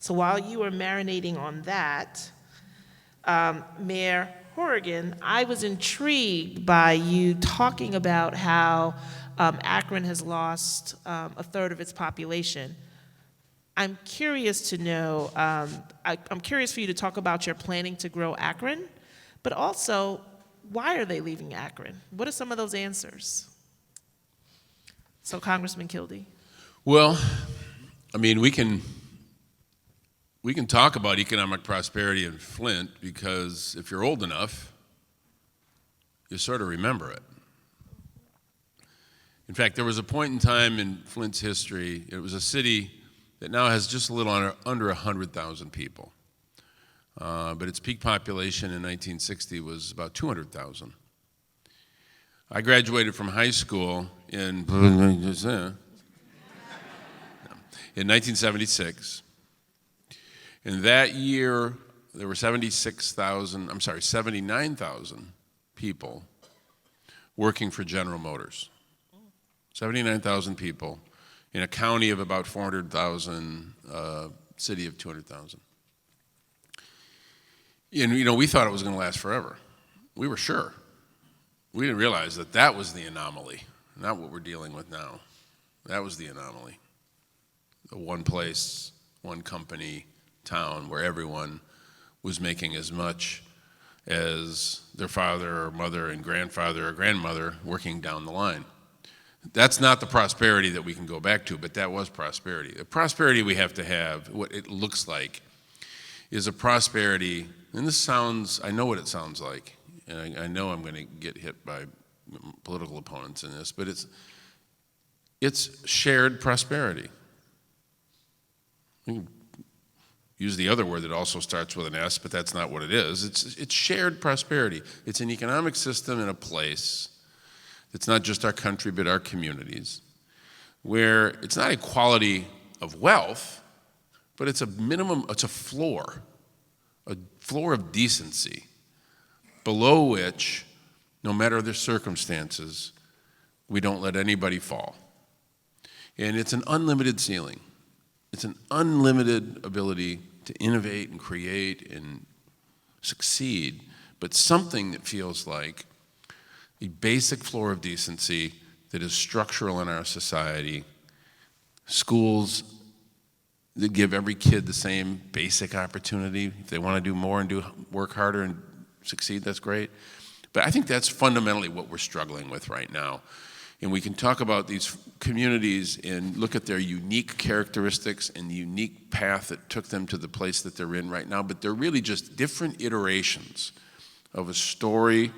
So while you were marinating on that, Mayor Horrigan, I was intrigued by you talking about how Akron has lost a third of its population. I'm curious to know, I'm curious for you to talk about your planning to grow Akron, but also, why are they leaving Akron? What are some of those answers? So, Congressman Kildee. Well, we can talk about economic prosperity in Flint because if you're old enough, you sort of remember it. In fact, there was a point in time in Flint's history, it was a city that now has just a little under 100,000 people. But its peak population in 1960 was about 200,000. I graduated from high school in 1976. And that year, there were 79,000 people working for General Motors. 79,000 people in a county of about 400,000 city of 200,000. And, we thought it was going to last forever. We were sure. We didn't realize that that was the anomaly, not what we're dealing with now. That was the anomaly. The one place, one company, town where everyone was making as much as their father or mother and grandfather or grandmother working down the line. That's not the prosperity that we can go back to, but that was prosperity. The prosperity we have to have, what it looks like, is a prosperity, and this sounds, I know what it sounds like, and I know I'm going to get hit by political opponents in this, but it's shared prosperity. You can use the other word that also starts with an S, but that's not what it is. It's shared prosperity. It's an economic system in a place that's not just our country, but our communities, where it's not equality of wealth, but it's a minimum, it's a floor of decency, below which, no matter the circumstances, we don't let anybody fall. And it's an unlimited ceiling. It's an unlimited ability to innovate and create and succeed, but something that feels like a basic floor of decency that is structural in our society, schools that give every kid the same basic opportunity. If they want to do more and work harder and succeed, that's great. But I think that's fundamentally what we're struggling with right now. And we can talk about these communities and look at their unique characteristics and the unique path that took them to the place that they're in right now, but they're really just different iterations of a story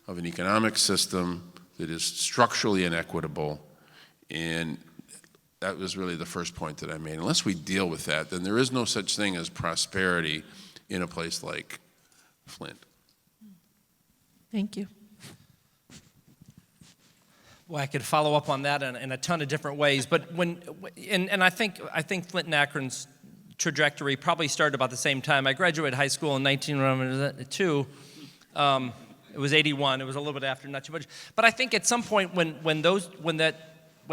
of an economic system that is structurally inequitable. And that was really the first point that I made. Unless we deal with that, then there is no such thing as prosperity in a place like Flint. Thank you. Well, I could follow up on that in a ton of different ways, but I think Flint and Akron's trajectory probably started about the same time. I graduated high school in 1992. It was 81. It was a little bit after, not too much. But I think at some point when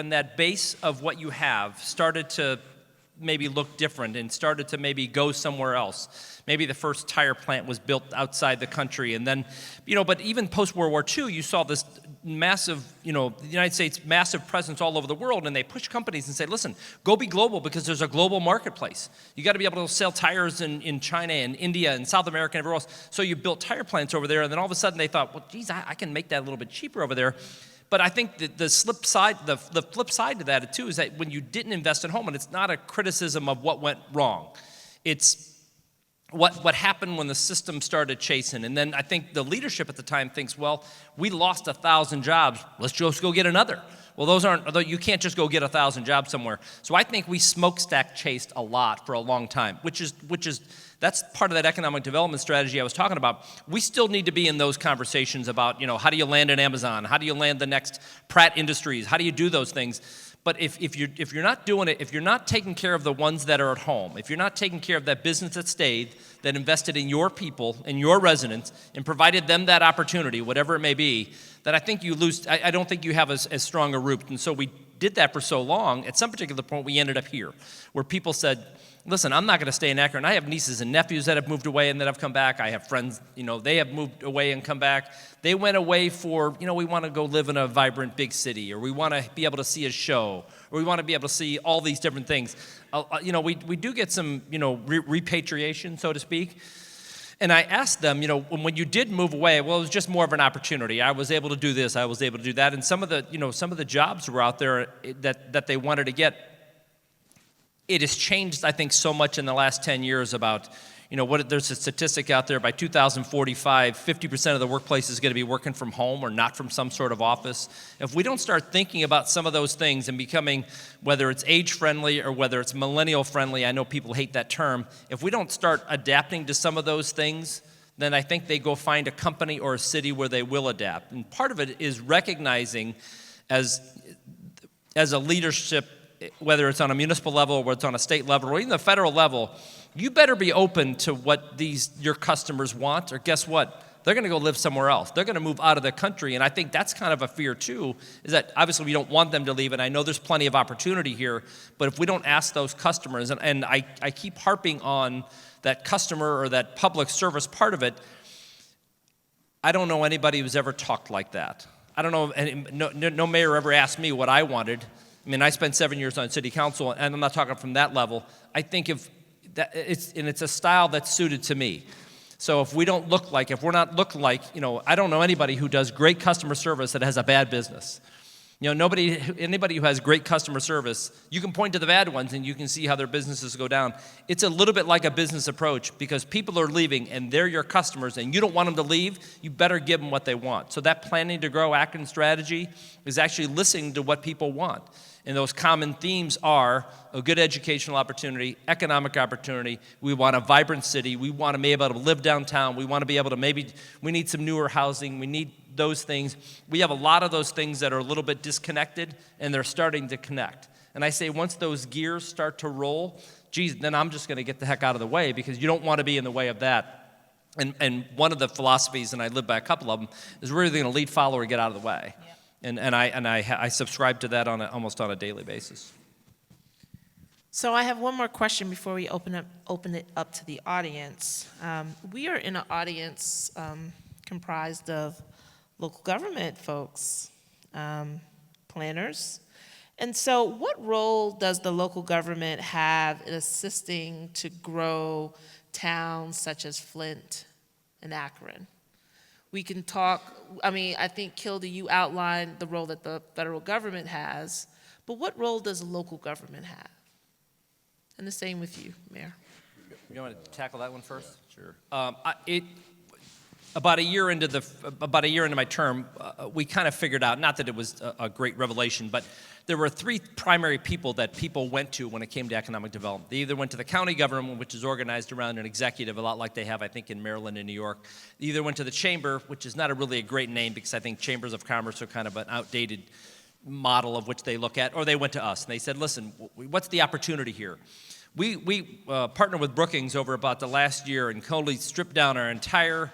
that base of what you have started to maybe look different and started to maybe go somewhere else. Maybe the first tire plant was built outside the country, and then, but even post-World War II, you saw this massive, the United States massive presence all over the world, and they push companies and say, listen, go be global because there's a global marketplace. You got to be able to sell tires in China and India and South America and everywhere else. So you built tire plants over there, and then all of a sudden they thought, well, geez, I can make that a little bit cheaper over there. But I think the flip side to that too is that when you didn't invest in home, and it's not a criticism of what went wrong, it's what happened when the system started chasing. And then I think the leadership at the time thinks, well, we lost 1,000 jobs. Let's just go get another. Well, you can't just go get 1,000 jobs somewhere. So I think we smokestack chased a lot for a long time, which is that's part of that economic development strategy I was talking about. We still need to be in those conversations about, how do you land an Amazon? How do you land the next Pratt Industries? How do you do those things? But if you're not doing it, if you're not taking care of the ones that are at home, if you're not taking care of that business that stayed, that invested in your people and your residents and provided them that opportunity, whatever it may be, then I think you lose. I don't think you have as strong a root. And so we did that for so long. At some particular point, we ended up here, where people said, listen, I'm not going to stay in Akron. I have nieces and nephews that have moved away and that have come back. I have friends, they have moved away and come back. They went away for, we want to go live in a vibrant big city, or we want to be able to see a show, or we want to be able to see all these different things. We do get some, repatriation, so to speak. And I asked them, when you did move away, well, it was just more of an opportunity. I was able to do this, I was able to do that. And some of the jobs were out there that they wanted to get. It has changed, I think, so much in the last 10 years about, there's a statistic out there, by 2045, 50% of the workplace is going to be working from home or not from some sort of office. If we don't start thinking about some of those things and becoming, whether it's age-friendly or whether it's millennial-friendly, I know people hate that term, if we don't start adapting to some of those things, then I think they go find a company or a city where they will adapt. And part of it is recognizing as a leadership, whether it's on a municipal level or whether it's on a state level or even the federal level, you better be open to what your customers want, or guess what? they're going to go live somewhere else. They're going to move out of the country, and I think that's kind of a fear too, is that obviously we don't want them to leave, and I know there's plenty of opportunity here, but if we don't ask those customers, and I keep harping on that customer or that public service part of it, I don't know anybody who's ever talked like that. I don't know, and no mayor ever asked me what I wanted. I mean, I spent 7 years on city council, and I'm not talking from that level. I think if that it's a style that's suited to me. So if we're not looking like, I don't know anybody who does great customer service that has a bad business. Anybody who has great customer service, you can point to the bad ones and you can see how their businesses go down. It's a little bit like a business approach because people are leaving and they're your customers and you don't want them to leave, you better give them what they want. So that planning to grow Akron strategy is actually listening to what people want. And those common themes are a good educational opportunity, economic opportunity. We want a vibrant city. We want to be able to live downtown. We want to be able to we need some newer housing. We need those things. We have a lot of those things that are a little bit disconnected, and they're starting to connect. And I say once those gears start to roll, geez, then I'm just going to get the heck out of the way because you don't want to be in the way of that. And one of the philosophies, and I live by a couple of them, is really going to lead, follow, or get out of the way. Yeah. And I subscribe to that almost on a daily basis. So I have one more question before we open it up to the audience. We are in an audience comprised of local government folks, planners. And so what role does the local government have in assisting to grow towns such as Flint and Akron? We can talk, I think, Kildee, you outlined the role that the federal government has, but what role does local government have? And the same with you, Mayor. You want to tackle that one first? Sure. About a year into my term, we kind of figured out, not that it was a great revelation, but there were three primary people that people went to when it came to economic development. They either went to the county government, which is organized around an executive, a lot like they have, I think, in Maryland and New York. They either went to the chamber, which is not really a great name because I think chambers of commerce are kind of an outdated model of which they look at, or they went to us and they said, listen, what's the opportunity here? We partnered with Brookings over about the last year and totally stripped down our entire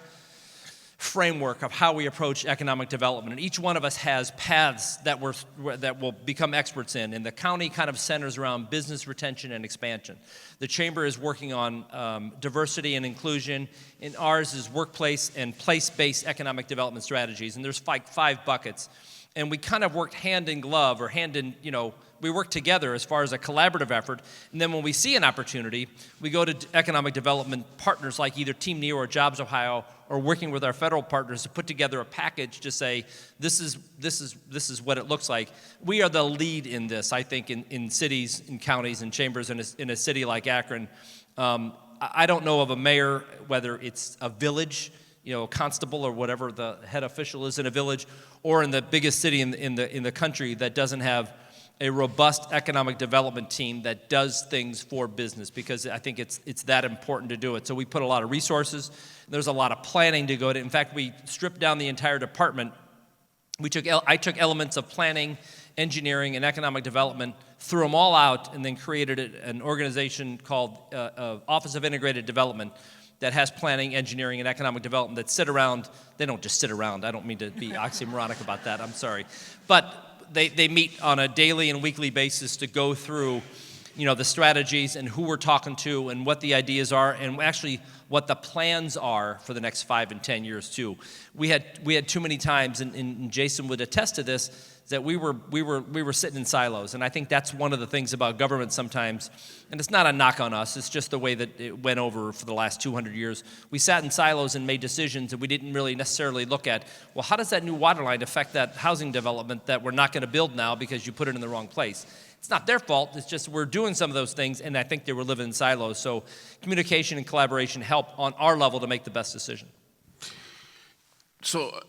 framework of how we approach economic development. And each one of us has paths that will become experts in. And the county kind of centers around business retention and expansion. The chamber is working on diversity and inclusion. And ours is workplace and place-based economic development strategies. And there's five buckets. And we kind of worked hand in glove or we work together as far as a collaborative effort. And then when we see an opportunity, we go to economic development partners like either Team Neo or Jobs Ohio or working with our federal partners to put together a package to say, this is what it looks like. We are the lead in this, I think, in cities, in counties, and chambers in a city like Akron. I don't know of a mayor, whether it's a village, a constable or whatever the head official is in a village, or in the biggest city in the country that doesn't have a robust economic development team that does things for business, because I think it's that important to do it. So we put a lot of resources. There's a lot of planning to go to. In fact, we stripped down the entire department. I took elements of planning, engineering, and economic development, threw them all out, and then created an organization called Office of Integrated Development that has planning, engineering, and economic development that sit around. They don't just sit around. I don't mean to be oxymoronic about that. I'm sorry. But they meet on a daily and weekly basis to go through, the strategies and who we're talking to and what the ideas are and actually what the plans are for the next 5 and 10 years too. We had too many times, and Jason would attest to this, that we were sitting in silos, and I think that's one of the things about government sometimes, and it's not a knock on us, it's just the way that it went over for the last 200 years. We sat in silos and made decisions, and we didn't really necessarily look at, well, how does that new water line affect that housing development that we're not going to build now because you put it in the wrong place? It's not their fault, it's just we're doing some of those things, and I think they were living in silos. So communication and collaboration help on our level to make the best decision. So,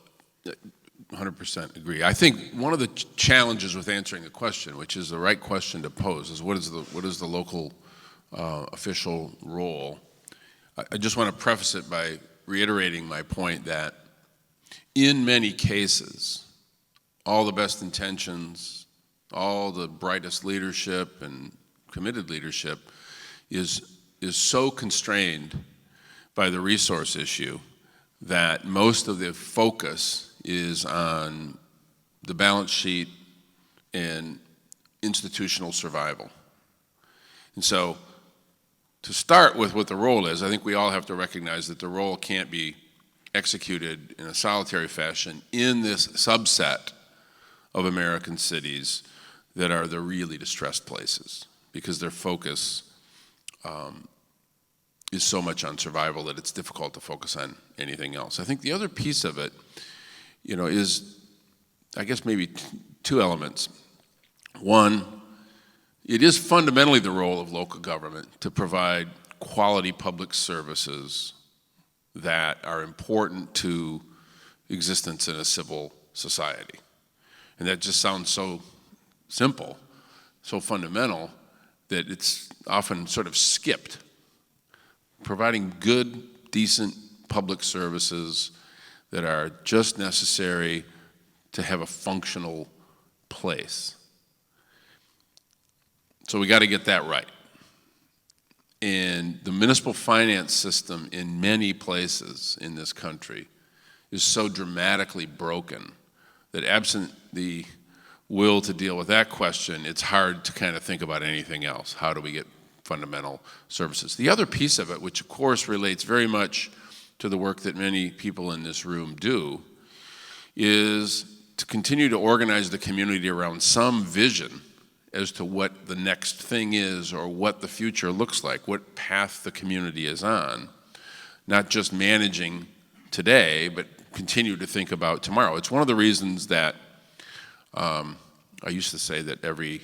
100% agree. I think one of the challenges with answering the question, which is the right question to pose, is what is the local official role? I just want to preface it by reiterating my point that in many cases, all the best intentions, all the brightest leadership and committed leadership is so constrained by the resource issue that most of the focus is on the balance sheet and institutional survival. And so, to start with what the role is, I think we all have to recognize that the role can't be executed in a solitary fashion in this subset of American cities that are the really distressed places, because their focus is so much on survival that it's difficult to focus on anything else. I think the other piece of it, is, I guess, maybe two elements. One, it is fundamentally the role of local government to provide quality public services that are important to existence in a civil society. And that just sounds so simple, so fundamental, that it's often sort of skipped. Providing good, decent public services that are just necessary to have a functional place. So we got to get that right. And the municipal finance system in many places in this country is so dramatically broken that absent the will to deal with that question, it's hard to kind of think about anything else. How do we get fundamental services? The other piece of it, which of course relates very much to the work that many people in this room do, is to continue to organize the community around some vision as to what the next thing is or what the future looks like, what path the community is on, not just managing today, but continue to think about tomorrow. It's one of the reasons that I used to say that every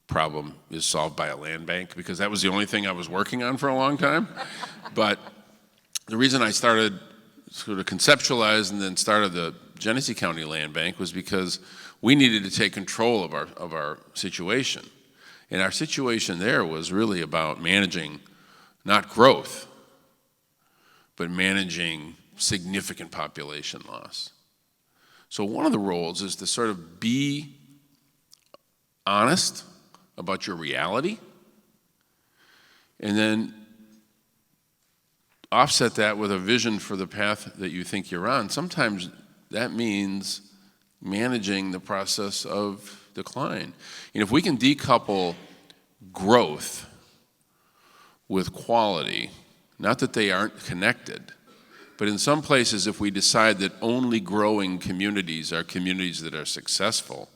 problem is solved by a land bank, because that was the only thing I was working on for a long time. But the reason I started sort of conceptualize and then started the Genesee County Land Bank was because we needed to take control of our situation. And our situation there was really about managing not growth, but managing significant population loss. So one of the roles is to sort of be honest about your reality, and then offset that with a vision for the path that you think you're on. Sometimes that means managing the process of decline. And if we can decouple growth with quality, not that they aren't connected, but in some places, if we decide that only growing communities are communities that are successful,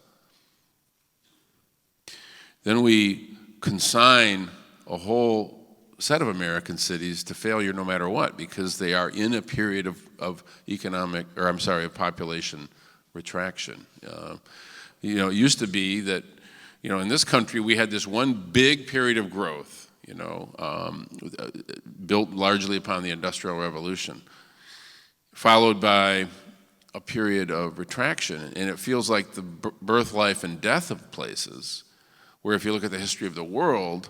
then we consign a whole set of American cities to failure no matter what, because they are in a period of population retraction. It used to be that, in this country we had this one big period of growth, built largely upon the Industrial Revolution, followed by a period of retraction. And it feels like the birth, life, and death of places, where if you look at the history of the world,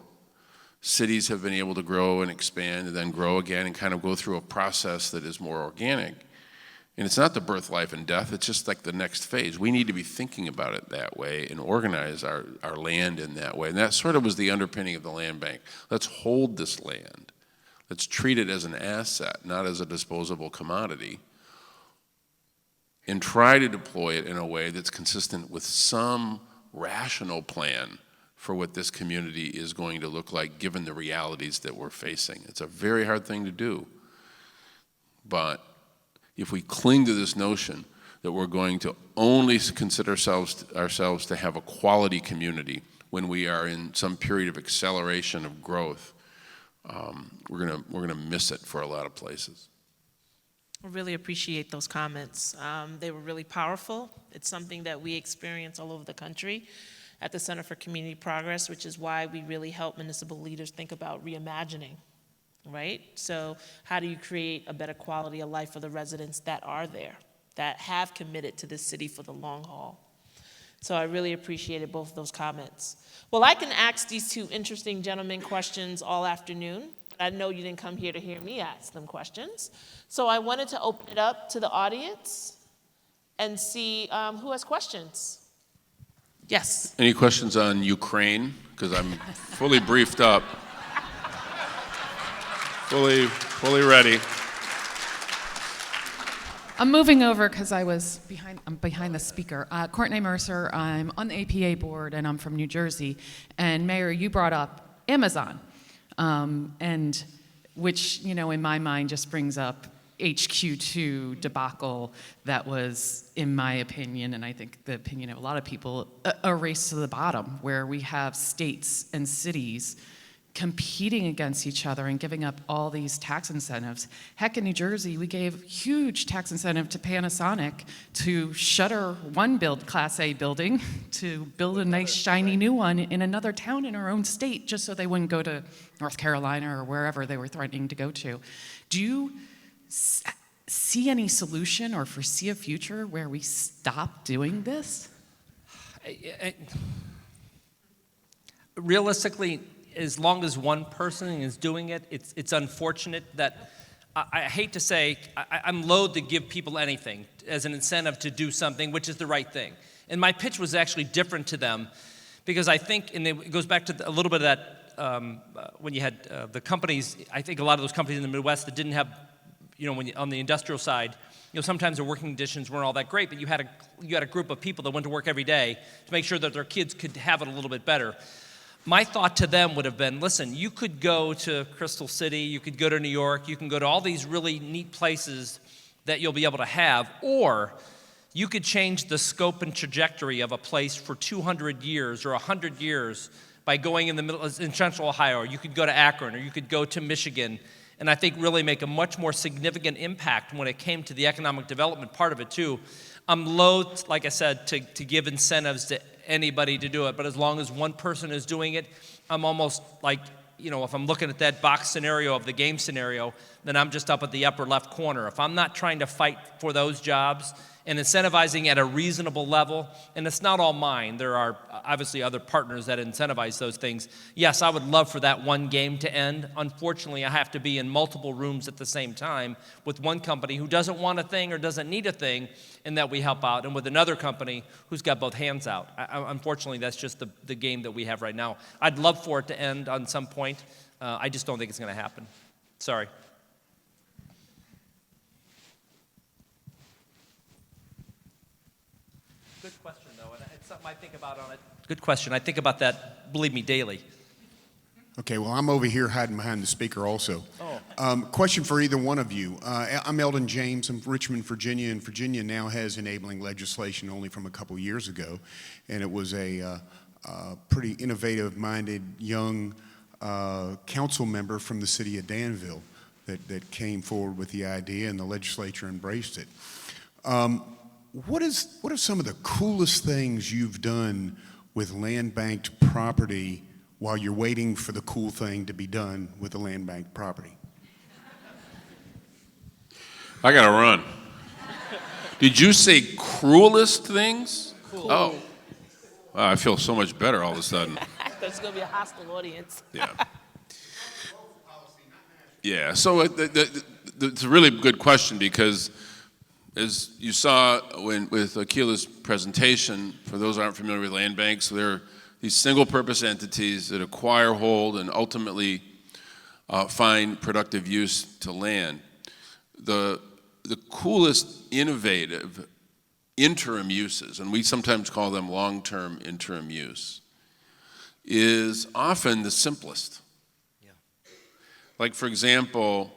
cities have been able to grow and expand and then grow again and kind of go through a process that is more organic. And it's not the birth, life, and death, it's just like the next phase. We need to be thinking about it that way and organize our land in that way. And that sort of was the underpinning of the land bank. Let's hold this land. Let's treat it as an asset, not as a disposable commodity, and try to deploy it in a way that's consistent with some rational plan for what this community is going to look like given the realities that we're facing. It's a very hard thing to do. But if we cling to this notion that we're going to only consider ourselves to have a quality community when we are in some period of acceleration of growth, we're gonna miss it for a lot of places. I really appreciate those comments. They were really powerful. It's something that we experience all over the country at the Center for Community Progress, which is why we really help municipal leaders think about reimagining, right? So how do you create a better quality of life for the residents that are there, that have committed to this city for the long haul? So I really appreciated both of those comments. Well, I can ask these two interesting gentlemen questions all afternoon. I know you didn't come here to hear me ask them questions. So I wanted to open it up to the audience and see who has questions. Yes. Any questions on Ukraine? Because I'm fully briefed up. Fully ready. I'm moving over because I'm behind the speaker. Courtney Mercer, I'm on the APA board, and I'm from New Jersey. And Mayor, you brought up Amazon, and which, in my mind just brings up HQ2 debacle that was, in my opinion, and I think the opinion of a lot of people, a race to the bottom, where we have states and cities competing against each other and giving up all these tax incentives. Heck, in New Jersey, we gave huge tax incentive to Panasonic to shutter one Class A building to build a nice shiny new one in another town in our own state, just so they wouldn't go to North Carolina or wherever they were threatening to go to. Do you see any solution or foresee a future where we stop doing this? Realistically, as long as one person is doing it, it's unfortunate that, I hate to say, I'm loath to give people anything as an incentive to do something, which is the right thing. And my pitch was actually different to them, because I think, and it goes back to a little bit of that, when you had the companies, I think a lot of those companies in the Midwest that didn't have, on the industrial side, sometimes their working conditions weren't all that great, but you had a group of people that went to work every day to make sure that their kids could have it a little bit better. My thought to them would have been, listen, you could go to Crystal City, you could go to New York, you can go to all these really neat places that you'll be able to have, or you could change the scope and trajectory of a place for 200 years or 100 years by going in Central Ohio, or you could go to Akron, or you could go to Michigan, and I think really make a much more significant impact when it came to the economic development part of it too. I'm loath, like I said, to give incentives to anybody to do it, but as long as one person is doing it, I'm almost like, if I'm looking at that box scenario of the game scenario, then I'm just up at the upper left corner. If I'm not trying to fight for those jobs and incentivizing at a reasonable level, and it's not all mine, there are obviously other partners that incentivize those things. Yes, I would love for that one game to end. Unfortunately, I have to be in multiple rooms at the same time with one company who doesn't want a thing or doesn't need a thing, and that we help out, and with another company who's got both hands out. Unfortunately, that's just the game that we have right now. I'd love for it to end on some point. I just don't think it's going to happen. Sorry. Good question, though, and it's something I think about on it. Good question. I think about that, believe me, daily. Okay, well, I'm over here hiding behind the speaker also. Question for either one of you. I'm Eldon James. I'm from Richmond, Virginia, and Virginia now has enabling legislation only from a couple years ago, and it was a pretty innovative-minded young council member from the city of Danville that came forward with the idea, and the legislature embraced it. What are some of the coolest things you've done with land banked property while you're waiting for the cool thing to be done with the land banked property? I gotta run. Did you say cruelest things? Cool. Oh, wow, I feel so much better all of a sudden. There's going to be a hostile audience. Yeah. Yeah, so it's a really good question, because as you saw with Akilah's presentation, for those who aren't familiar with land banks, they're these single-purpose entities that acquire, hold, and ultimately find productive use to land. The coolest innovative interim uses, and we sometimes call them long-term interim use, is often the simplest. Yeah. Like, for example,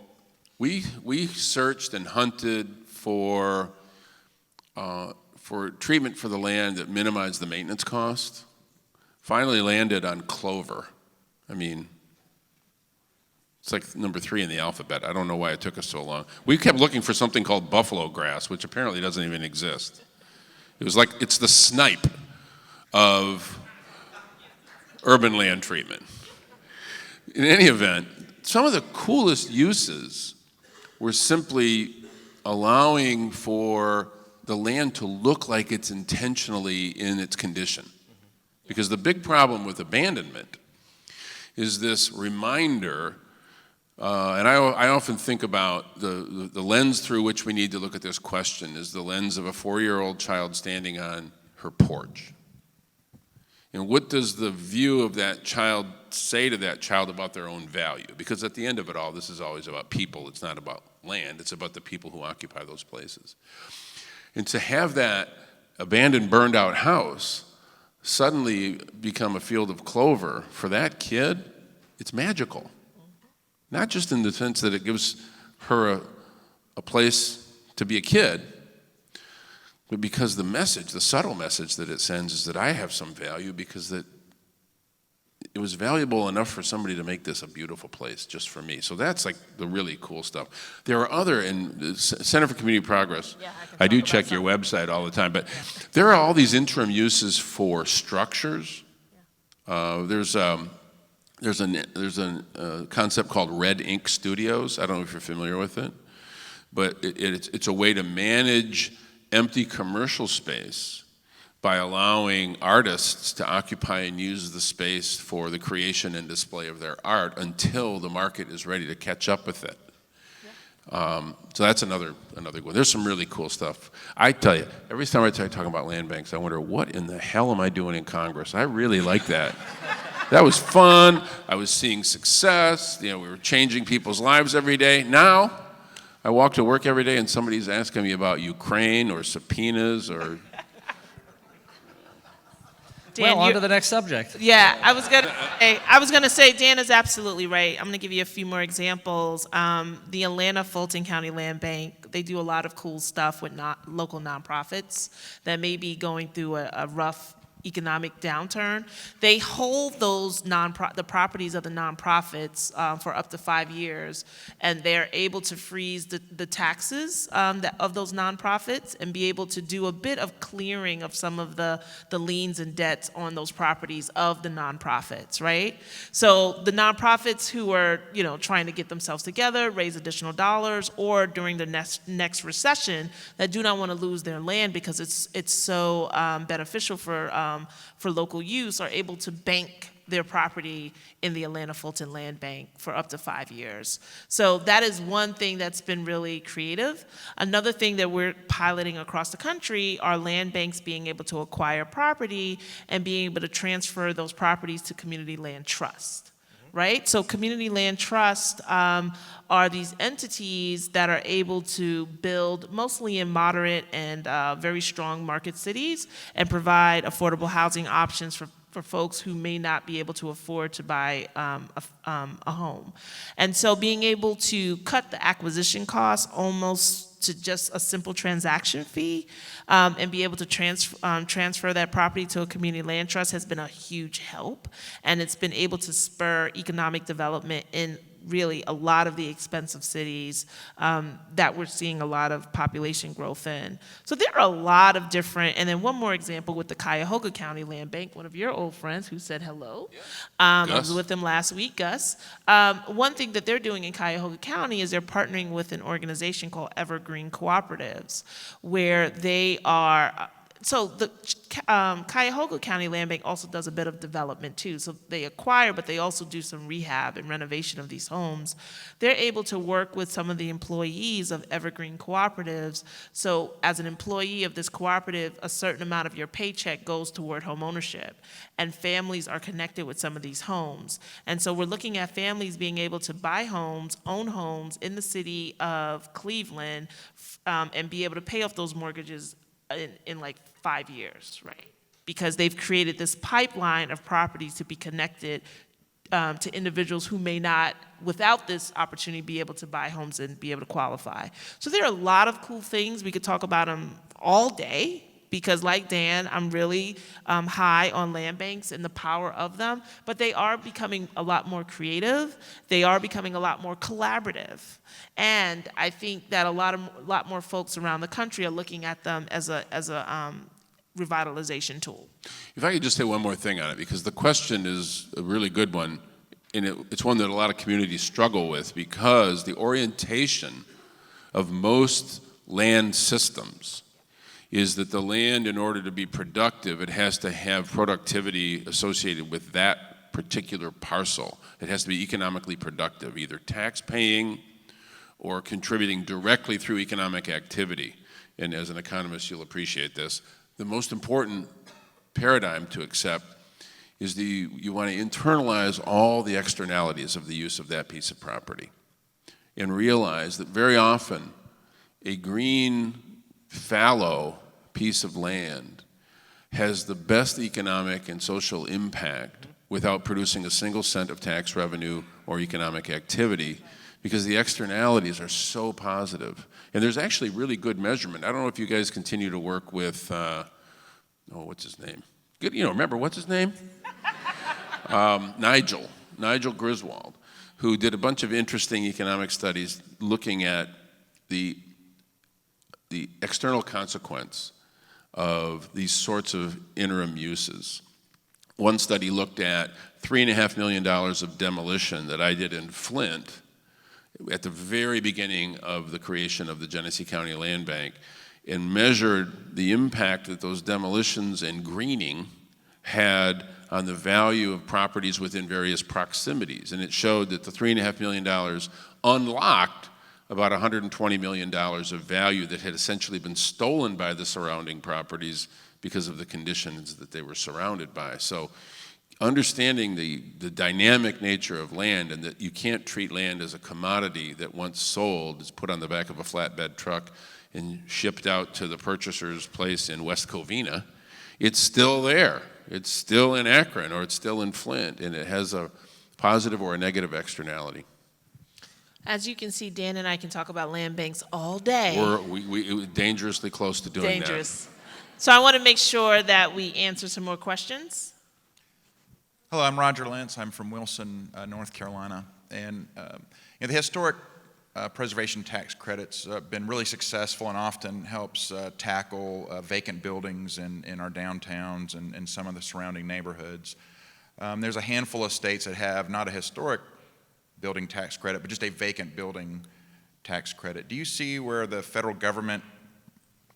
we searched and hunted for treatment for the land that minimized the maintenance cost. Finally landed on clover. I mean, it's like number 3 in the alphabet. I don't know why it took us so long. We kept looking for something called buffalo grass, which apparently doesn't even exist. It was like, it's the snipe of urban land treatment. In any event, some of the coolest uses were simply allowing for the land to look like it's intentionally in its condition. Because the big problem with abandonment is this reminder, and I often think about the lens through which we need to look at this question is the lens of a 4-year-old child standing on her porch. And what does the view of that child say to that child about their own value? Because at the end of it all, this is always about people. It's not about land, it's about the people who occupy those places. And to have that abandoned, burned out house suddenly become a field of clover for that kid, it's magical. Not just in the sense that it gives her a place to be a kid, but because the message, the subtle message that it sends is that I have some value because that it was valuable enough for somebody to make this a beautiful place just for me. So that's like the really cool stuff. There are other, in the Center for Community Progress, I do check your website all the time, but there are all these interim uses for structures. There's a concept called Red Ink Studios. I don't know if you're familiar with it, but it's a way to manage empty commercial space by allowing artists to occupy and use the space for the creation and display of their art until the market is ready to catch up with it. So that's another one. There's some really cool stuff. I tell you, every time I talk about land banks, I wonder, what in the hell am I doing in Congress? I really like that. That was fun. I was seeing success. We were changing people's lives every day. Now, I walk to work every day and somebody's asking me about Ukraine or subpoenas or... Dan, on to the next subject. Yeah, I was gonna say Dan is absolutely right. I'm gonna give you a few more examples. The Atlanta Fulton County Land Bank, they do a lot of cool stuff with local nonprofits that may be going through a rough economic downturn. They hold those the properties of the nonprofits for up to 5 years, and they're able to freeze the taxes of those nonprofits and be able to do a bit of clearing of some of the liens and debts on those properties of the nonprofits, right? So the nonprofits who are trying to get themselves together, raise additional dollars, or during the next recession that do not want to lose their land because it's so beneficial for local use, are able to bank their property in the Atlanta Fulton Land Bank for up to 5 years. So that is one thing that's been really creative. Another thing that we're piloting across the country are land banks being able to acquire property and being able to transfer those properties to community land trust. Right? So community land trust are these entities that are able to build mostly in moderate and very strong market cities and provide affordable housing options for folks who may not be able to afford to buy a home. And so being able to cut the acquisition costs almost to just a simple transaction fee and be able to transfer that property to a community land trust has been a huge help. And it's been able to spur economic development in really a lot of the expensive cities that we're seeing a lot of population growth in. So there are a lot of different, and then one more example with the Cuyahoga County Land Bank, one of your old friends who said hello. I was with them last week, Gus. One thing that they're doing in Cuyahoga County is they're partnering with an organization called Evergreen Cooperatives, where they are, so the Cuyahoga County Land Bank also does a bit of development too. So they acquire, but they also do some rehab and renovation of these homes. They're able to work with some of the employees of Evergreen Cooperatives. So as an employee of this cooperative, a certain amount of your paycheck goes toward home ownership. And families are connected with some of these homes. And so we're looking at families being able to buy homes, own homes in the city of Cleveland, and be able to pay off those mortgages in like 5 years, right? Because they've created this pipeline of properties to be connected to individuals who may not, without this opportunity, be able to buy homes and be able to qualify. So there are a lot of cool things. We could talk about them all day, because like Dan, I'm really high on land banks and the power of them, but they are becoming a lot more creative. They are becoming a lot more collaborative. And I think that a lot more folks around the country are looking at them as a revitalization tool. If I could just say one more thing on it, because the question is a really good one, and it's one that a lot of communities struggle with, because the orientation of most land systems is that the land, in order to be productive, it has to have productivity associated with that particular parcel. It has to be economically productive, either tax paying or contributing directly through economic activity. And as an economist, you'll appreciate this. The most important paradigm to accept is you want to internalize all the externalities of the use of that piece of property. and realize that very often a green, fallow piece of land has the best economic and social impact without producing a single cent of tax revenue or economic activity, because the externalities are so positive. And there's actually really good measurement. I don't know if you guys continue to work with, what's his name? Good, remember, what's his name? Nigel Griswold, who did a bunch of interesting economic studies looking at the external consequence of these sorts of interim uses. One study looked at $3.5 million of demolition that I did in Flint at the very beginning of the creation of the Genesee County Land Bank, and measured the impact that those demolitions and greening had on the value of properties within various proximities. And it showed that the $3.5 million unlocked about $120 million of value that had essentially been stolen by the surrounding properties because of the conditions that they were surrounded by. So understanding the dynamic nature of land, and that you can't treat land as a commodity that once sold is put on the back of a flatbed truck and shipped out to the purchaser's place in West Covina. It's still there. It's still in Akron, or it's still in Flint, and it has a positive or a negative externality. As you can see, Dan and I can talk about land banks all day. We're dangerously close to doing that. Dangerous. So I want to make sure that we answer some more questions. Hello, I'm Roger Lentz. I'm from Wilson, North Carolina. And the historic preservation tax credits have been really successful and often helps tackle vacant buildings in our downtowns and some of the surrounding neighborhoods. There's a handful of states that have not a historic building tax credit, but just a vacant building tax credit. Do you see where the federal government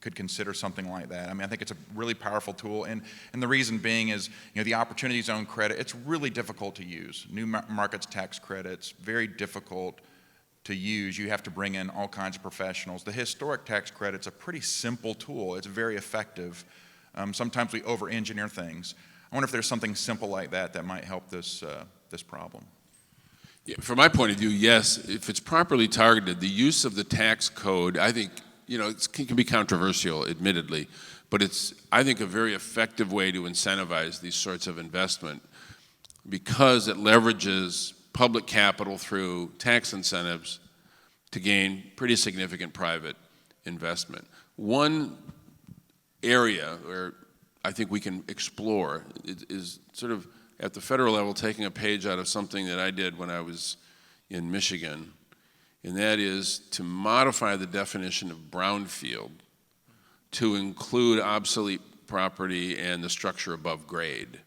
could consider something like that? I mean, I think it's a really powerful tool, and the reason being is, the opportunity zone credit, it's really difficult to use. New markets tax credits, very difficult to use. You have to bring in all kinds of professionals. The historic tax credit's a pretty simple tool. It's very effective. Sometimes we over-engineer things. I wonder if there's something simple like that might help this problem. Yeah, from my point of view, yes. If it's properly targeted, the use of the tax code, I think, it can be controversial, admittedly, but it's, I think, a very effective way to incentivize these sorts of investment, because it leverages public capital through tax incentives to gain pretty significant private investment. One area where I think we can explore is sort of at the federal level, taking a page out of something that I did when I was in Michigan, and that is to modify the definition of brownfield to include obsolete property and the structure above grade,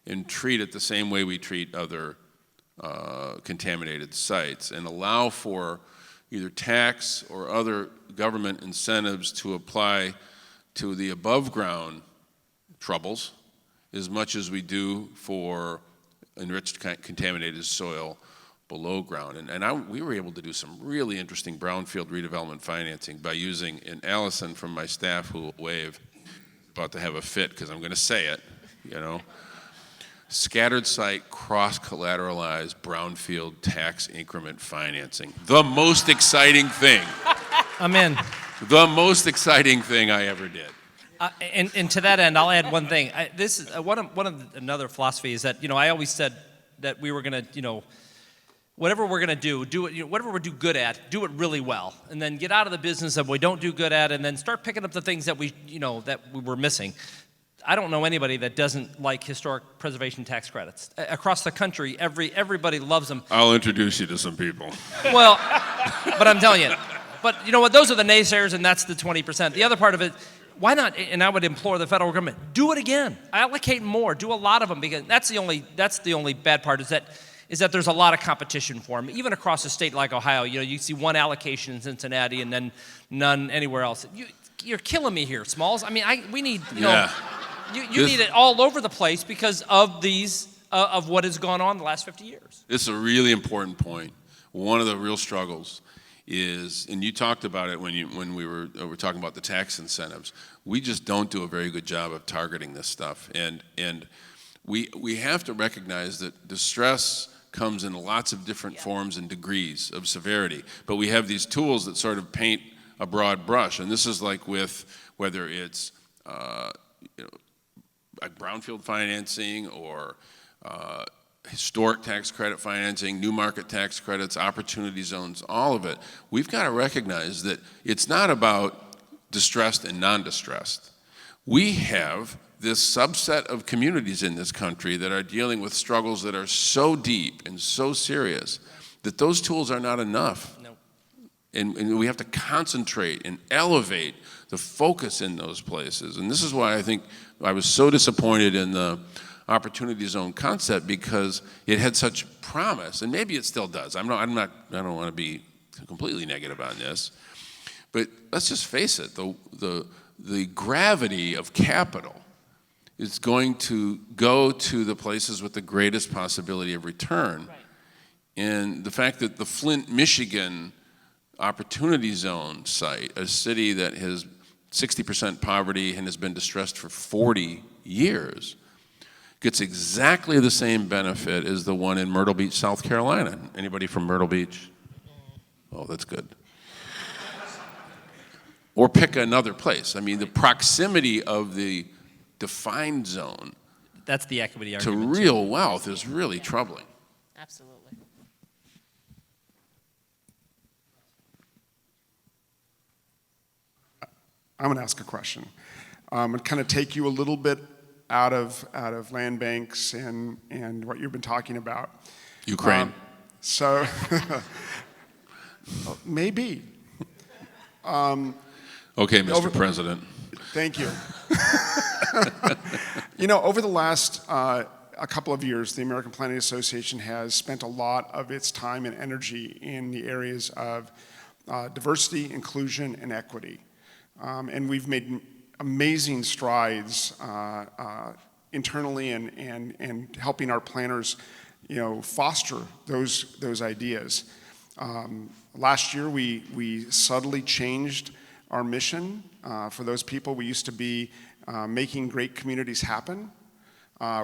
and treat it the same way we treat other contaminated sites, and allow for either tax or other government incentives to apply to the above ground troubles as much as we do for enriched contaminated soil below ground. And we were able to do some really interesting brownfield redevelopment financing by using, and Allison from my staff who will wave, about to have a fit because I'm going to say it, scattered site cross-collateralized brownfield tax increment financing. The most exciting thing. I'm in. The most exciting thing I ever did. And to that end, I'll add one thing. This is another philosophy is that I always said that we were going to whatever we're going to do it. Whatever we do good at, do it really well, and then get out of the business of what we don't do good at, and then start picking up the things that we were missing. I don't know anybody that doesn't like historic preservation tax credits across the country. Everybody loves them. I'll introduce you to some people. Well, but I'm telling you. But you know what? Those are the naysayers, and that's the 20%. The other part of it. Why not? And I would implore the federal government, do it again. Allocate more. Do a lot of them, because that's the only bad part is that there's a lot of competition for them. Even across a state like Ohio, you see one allocation in Cincinnati and then none anywhere else. You're killing me here, Smalls. I mean, we need you need it all over the place because of of what has gone on the last 50 years. This is a really important point. One of the real struggles is, and you talked about it when we were talking about the tax incentives, we just don't do a very good job of targeting this stuff. And we have to recognize that distress comes in lots of different forms and degrees of severity. But we have these tools that sort of paint a broad brush. And this is like with whether it's like brownfield financing or historic tax credit financing, new market tax credits, opportunity zones, all of it. We've got to recognize that it's not about distressed and non-distressed. We have this subset of communities in this country that are dealing with struggles that are so deep and so serious that those tools are not enough. Nope. And we have to concentrate and elevate the focus in those places. And this is why I think I was so disappointed in the opportunity zone concept, because it had such promise, and maybe it still does. I don't want to be completely negative on this, but let's just face it, the gravity of capital is going to go to the places with the greatest possibility of return. Right. And the fact that the Flint, Michigan opportunity zone site, a city that has 60% poverty and has been distressed for 40 years, gets exactly the same benefit as the one in Myrtle Beach, South Carolina. Anybody from Myrtle Beach? Oh, that's good. Or pick another place. I mean, the proximity of the defined zone That's the equity to argument. real wealth is really troubling. Absolutely. I'm going to ask a question and kind of take you a little bit out of land banks and what you've been talking about. Ukraine. So maybe. Okay, Mr. President. Thank you. You know, over the last a couple of years, the American Planning Association has spent a lot of its time and energy in the areas of diversity, inclusion, and equity. And we've made amazing strides internally and helping our planners, you know, foster those ideas. Last year, we subtly changed our mission. For those people, we used to be making great communities happen.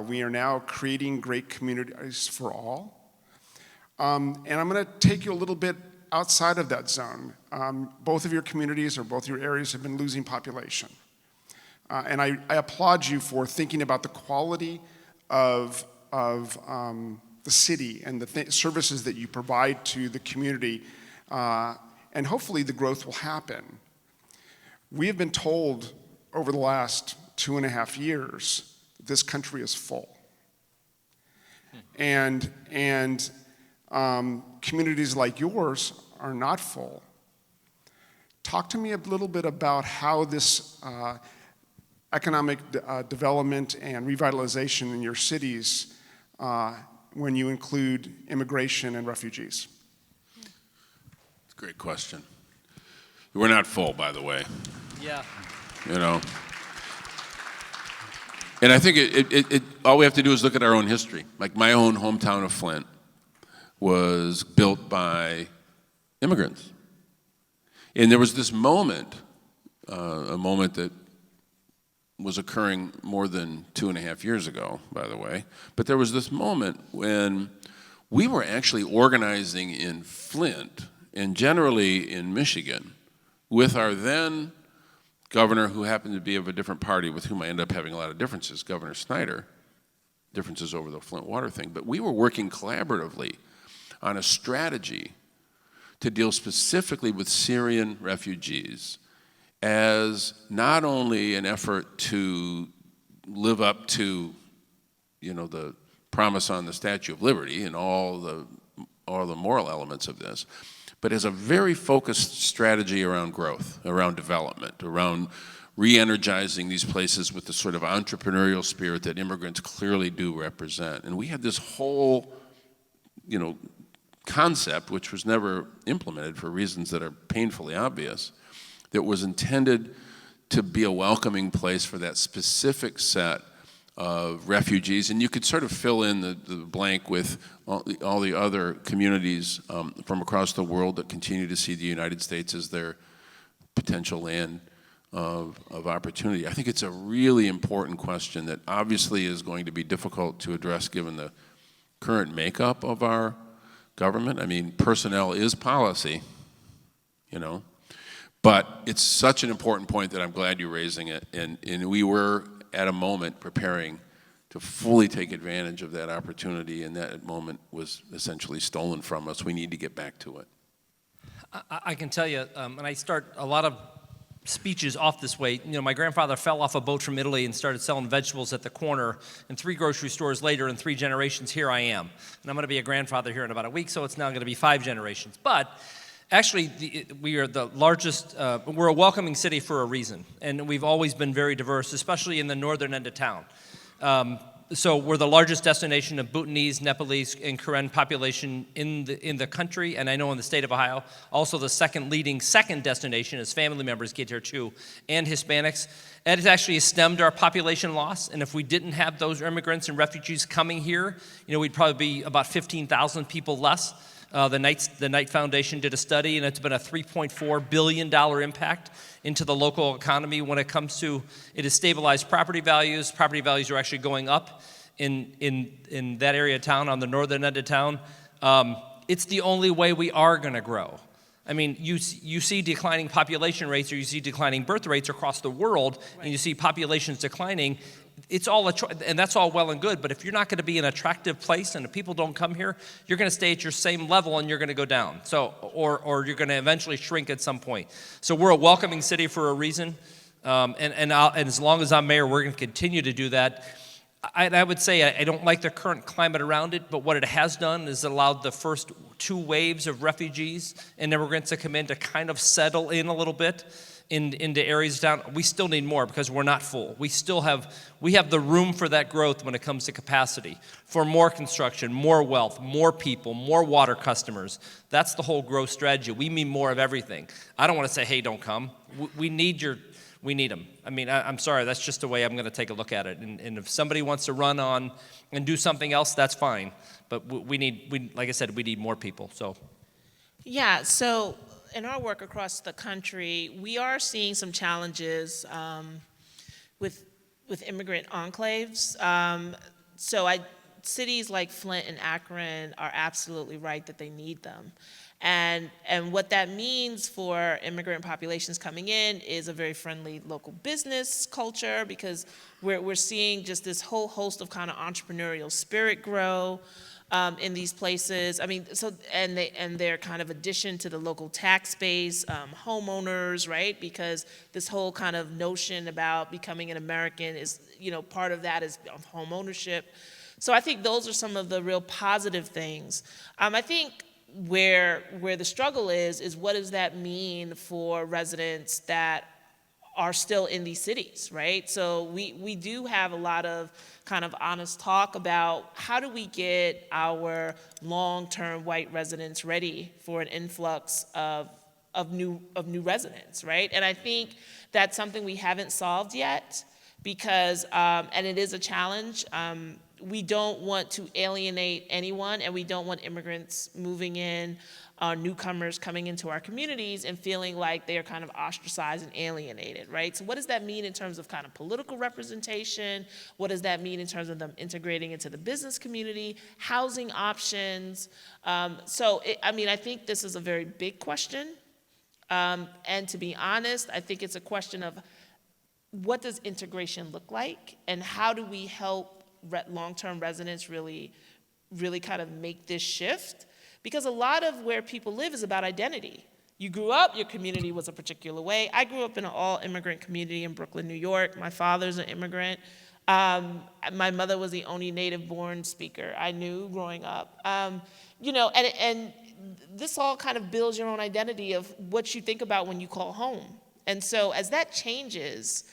We are now creating great communities for all. And I'm going to take you a little bit outside of that zone. Both of your communities or both your areas have been losing population. And I applaud you for thinking about the quality of the city and the services that you provide to the community, and hopefully the growth will happen. We have been told over the last 2.5 years that this country is full. And communities like yours are not full. Talk to me a little bit about how this economic development and revitalization in your cities when you include immigration and refugees. It's a great question. We're not full, by the way. Yeah. You know. And I think it all we have to do is look at our own history. Like my own hometown of Flint was built by immigrants. And there was this moment, a moment that was occurring more than 2.5 years ago, by the way, but there was this moment when we were actually organizing in Flint and generally in Michigan with our then governor, who happened to be of a different party with whom I ended up having a lot of differences, Governor Snyder, differences over the Flint water thing, but we were working collaboratively on a strategy to deal specifically with Syrian refugees as not only an effort to live up to, you know, the promise on the Statue of Liberty and all the moral elements of this, but as a very focused strategy around growth, around development, around re-energizing these places with the sort of entrepreneurial spirit that immigrants clearly do represent. And we had this whole, you know, concept, which was never implemented for reasons that are painfully obvious, that was intended to be a welcoming place for that specific set of refugees. And you could sort of fill in the blank with all the other communities from across the world that continue to see the United States as their potential land of opportunity. I think it's a really important question that obviously is going to be difficult to address given the current makeup of our government. I mean, personnel is policy, you know. But it's such an important point that I'm glad you're raising it. And we were at a moment preparing to fully take advantage of that opportunity, and that moment was essentially stolen from us. We need to get back to it. I can tell you, and I start a lot of speeches off this way. You know, my grandfather fell off a boat from Italy and started selling vegetables at the corner, and 3 grocery stores later, in 3 generations, here I am. And I'm going to be a grandfather here in about a week, so it's now going to be 5 generations. But actually, we are the largest, we're a welcoming city for a reason, and we've always been very diverse, especially in the northern end of town. So we're the largest destination of Bhutanese, Nepalese, and Karen population in the country, and I know in the state of Ohio. Also the second destination as family members get here too, and Hispanics. And it actually has stemmed our population loss, and if we didn't have those immigrants and refugees coming here, you know, we'd probably be about 15,000 people less. The Knight Foundation did a study, and it's been a $3.4 billion impact into the local economy when it comes to, it has stabilized property values. Property values are actually going up in that area of town, on the northern end of town. It's the only way we are going to grow. I mean, you see declining population rates, or you see declining birth rates across the world, and you see populations declining. It's all and that's all well and good, but if you're not going to be an attractive place and if people don't come here, you're going to stay at your same level and you're going to go down. So, or you're going to eventually shrink at some point. So we're a welcoming city for a reason, and as long as I'm mayor, we're going to continue to do that. I would say I don't like the current climate around it, but what it has done is it allowed the first 2 waves of refugees and immigrants to come in to kind of settle in a little bit into areas down. We still need more because we're not full. We have the room for that growth when it comes to capacity, for more construction, more wealth, more people, more water customers. That's the whole growth strategy. We need more of everything. I don't want to say, hey, don't come. We need them. I mean, I'm sorry, that's just the way I'm going to take a look at it. And if somebody wants to run on and do something else, that's fine. But like I said, we need more people. So, Yeah, so in our work across the country, we are seeing some challenges with immigrant enclaves. Cities like Flint and Akron are absolutely right that they need them. And what that means for immigrant populations coming in is a very friendly local business culture, because we're seeing just this whole host of kind of entrepreneurial spirit grow in these places. I mean, and their kind of addition to the local tax base, homeowners, right? Because this whole kind of notion about becoming an American is, you know, part of that is home ownership. So I think those are some of the real positive things. I think where the struggle is what does that mean for residents that are still in these cities, right? So we do have a lot of kind of honest talk about how do we get our long-term white residents ready for an influx of new residents, right? And I think that's something we haven't solved yet, because and it is a challenge. We don't want to alienate anyone, and we don't want immigrants moving in, newcomers coming into our communities and feeling like they are kind of ostracized and alienated, right? So what does that mean in terms of kind of political representation? What does that mean in terms of them integrating into the business community, housing options? I think this is a very big question. And to be honest, I think it's a question of what does integration look like, and how do we help long-term residents really kind of make this shift? Because a lot of where people live is about identity. You grew up, your community was a particular way. I grew up in an all-immigrant community in Brooklyn, New York. My father's an immigrant. My mother was the only native-born speaker I knew growing up. And this all kind of builds your own identity of what you think about when you call home. And so as that changes,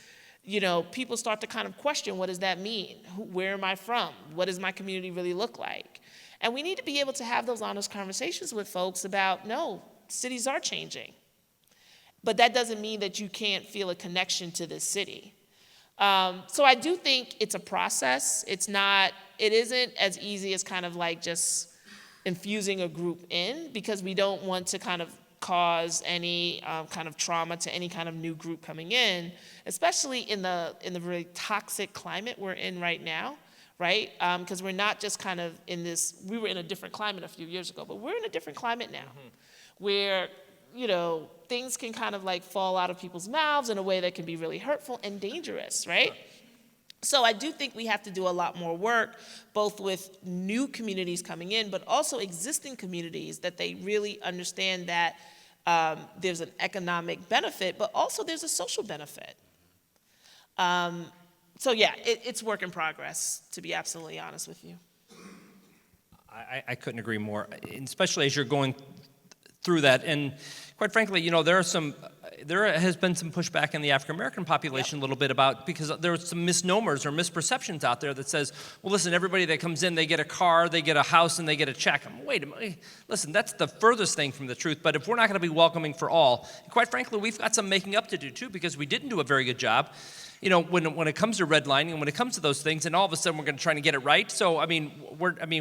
you know, people start to kind of question, what does that mean? Where am I from? What does my community really look like? And we need to be able to have those honest conversations with folks about, no, cities are changing. But that doesn't mean that you can't feel a connection to this city. So I do think it's a process. It isn't as easy as kind of like just infusing a group in, because we don't want to kind of cause any kind of trauma to any kind of new group coming in, especially in the really toxic climate we're in right now, right? Because we're not just kind of in this, we were in a different climate a few years ago, but we're in a different climate now, where, you know, things can kind of like fall out of people's mouths in a way that can be really hurtful and dangerous, right? So I do think we have to do a lot more work, both with new communities coming in, but also existing communities, that they really understand that there's an economic benefit, but also there's a social benefit. So yeah, it's work in progress, to be absolutely honest with you. I couldn't agree more, and especially as you're going through that. And quite frankly, you know, there has been some pushback in the African American population a little bit about, because there are some misnomers or misperceptions out there that says, well, listen, everybody that comes in, they get a car, they get a house, and they get a check. Wait a minute, listen, that's the furthest thing from the truth. But if we're not going to be welcoming for all, quite frankly, we've got some making up to do too, because we didn't do a very good job. You know, when it comes to redlining and when it comes to those things, and all of a sudden we're going to try to get it right. So I mean,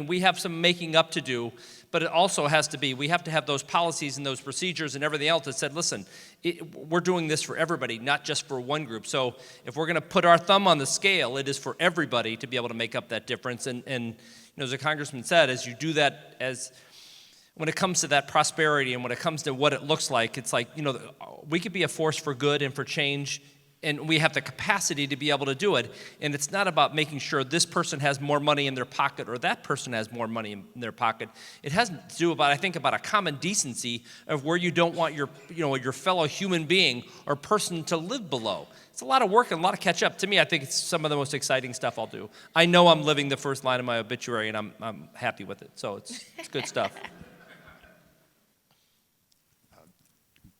we have some making up to do, but it also has to be, we have to have those policies and those procedures and everything else that said, listen, we're doing this for everybody, not just for one group. So if we're going to put our thumb on the scale, it is for everybody to be able to make up that difference. And you know, as the congressman said, as you do that, when it comes to that prosperity and when it comes to what it looks like, it's like, you know, we could be a force for good and for change. And we have the capacity to be able to do it. And it's not about making sure this person has more money in their pocket or that person has more money in their pocket. It has to do about, I think, about a common decency of where you don't want your fellow human being or person to live below. It's a lot of work and a lot of catch up. To me, I think it's some of the most exciting stuff I'll do. I know I'm living the first line of my obituary, and I'm happy with it. So it's good stuff.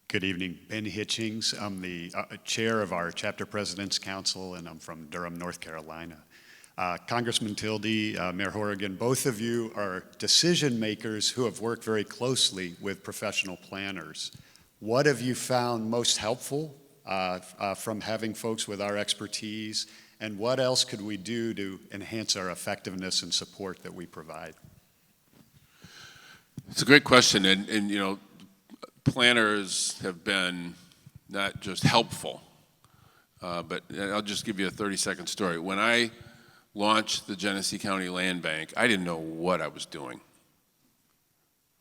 Good evening, Ben Hitchings. I'm the chair of our Chapter President's Council, and I'm from Durham, North Carolina. Congressman Kildee, Mayor Horrigan, both of you are decision makers who have worked very closely with professional planners. What have you found most helpful from having folks with our expertise, and what else could we do to enhance our effectiveness and support that we provide? It's a great question, and you know, planners have been not just helpful, but I'll just give you a 30-second story. When I launched the Genesee County Land Bank, I didn't know what I was doing,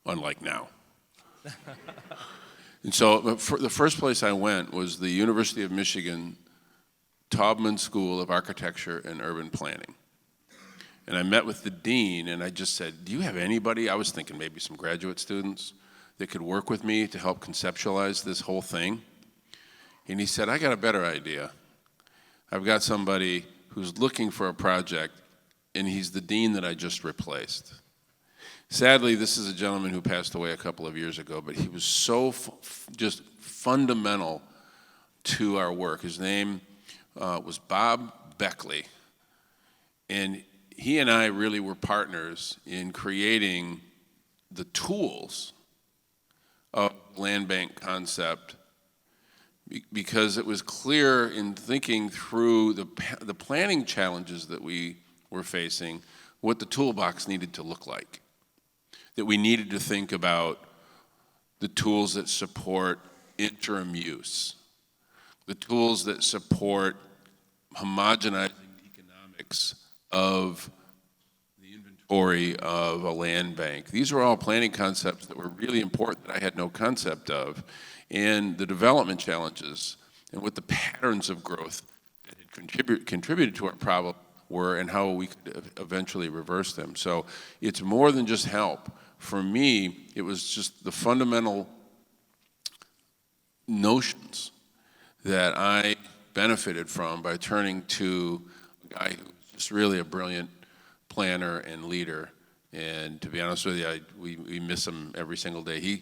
unlike now. And so the first place I went was the University of Michigan Taubman School of Architecture and Urban Planning. And I met with the dean, and I just said, do you have anybody? I was thinking maybe some graduate students that could work with me to help conceptualize this whole thing. And he said, I got a better idea. I've got somebody who's looking for a project, and he's the dean that I just replaced. Sadly, this is a gentleman who passed away a couple of years ago, but he was so just fundamental to our work. His name was Bob Beckley, and he and I really were partners in creating the tools of land bank concept, because it was clear in thinking through the planning challenges that we were facing, what the toolbox needed to look like. That we needed to think about the tools that support interim use, the tools that support homogenizing the economics of the inventory of a land bank. These were all planning concepts that were really important that I had no concept of, and the development challenges and what the patterns of growth that had contributed to our problem were, and how we could eventually reverse them. So it's more than just help. For me, it was just the fundamental notions that I benefited from by turning to a guy who was just really a brilliant planner and leader. And to be honest with you, we miss him every single day.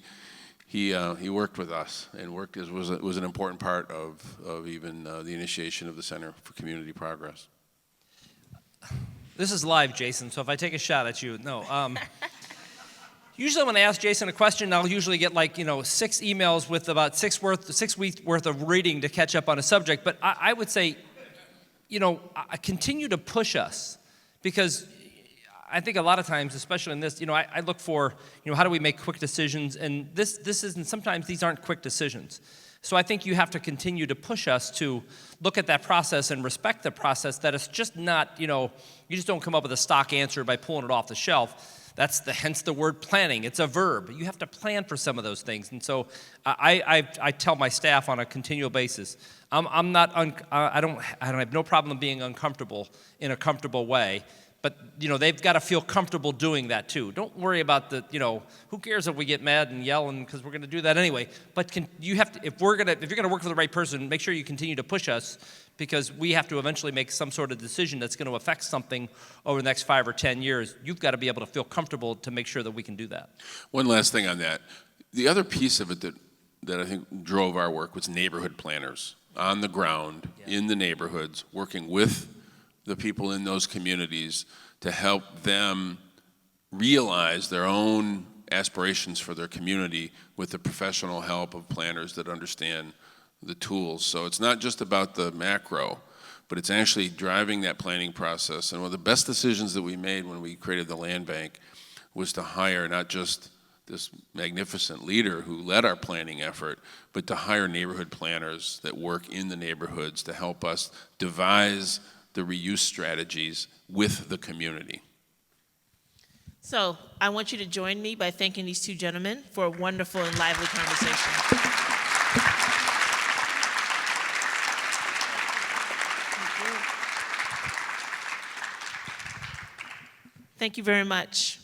He worked with us, and was an important part of even the initiation of the Center for Community Progress. This is live, Jason, so if I take a shot at you, no. Usually when I ask Jason a question, I'll usually get 6 emails with about 6 weeks worth of reading to catch up on a subject. But I would say, I continue to push us, because I think a lot of times, especially in this, I look for, how do we make quick decisions? And this isn't, sometimes these aren't quick decisions. So I think you have to continue to push us to look at that process and respect the process, that it's just not, you just don't come up with a stock answer by pulling it off the shelf. Hence the word planning. It's a verb. You have to plan for some of those things. And so I tell my staff on a continual basis, I have no problem being uncomfortable in a comfortable way. But, they've got to feel comfortable doing that too. Don't worry about who cares if we get mad and yell, because we're going to do that anyway. But if you're going to work for the right person, make sure you continue to push us, because we have to eventually make some sort of decision that's going to affect something over the next 5 or 10 years. You've got to be able to feel comfortable to make sure that we can do that. One last thing on that. The other piece of it that I think drove our work was neighborhood planners on the ground, in the neighborhoods, working with the people in those communities to help them realize their own aspirations for their community with the professional help of planners that understand the tools. So it's not just about the macro, but it's actually driving that planning process. And one of the best decisions that we made when we created the land bank was to hire not just this magnificent leader who led our planning effort, but to hire neighborhood planners that work in the neighborhoods to help us devise the reuse strategies with the community. So I want you to join me by thanking these two gentlemen for a wonderful and lively conversation. Thank you very much.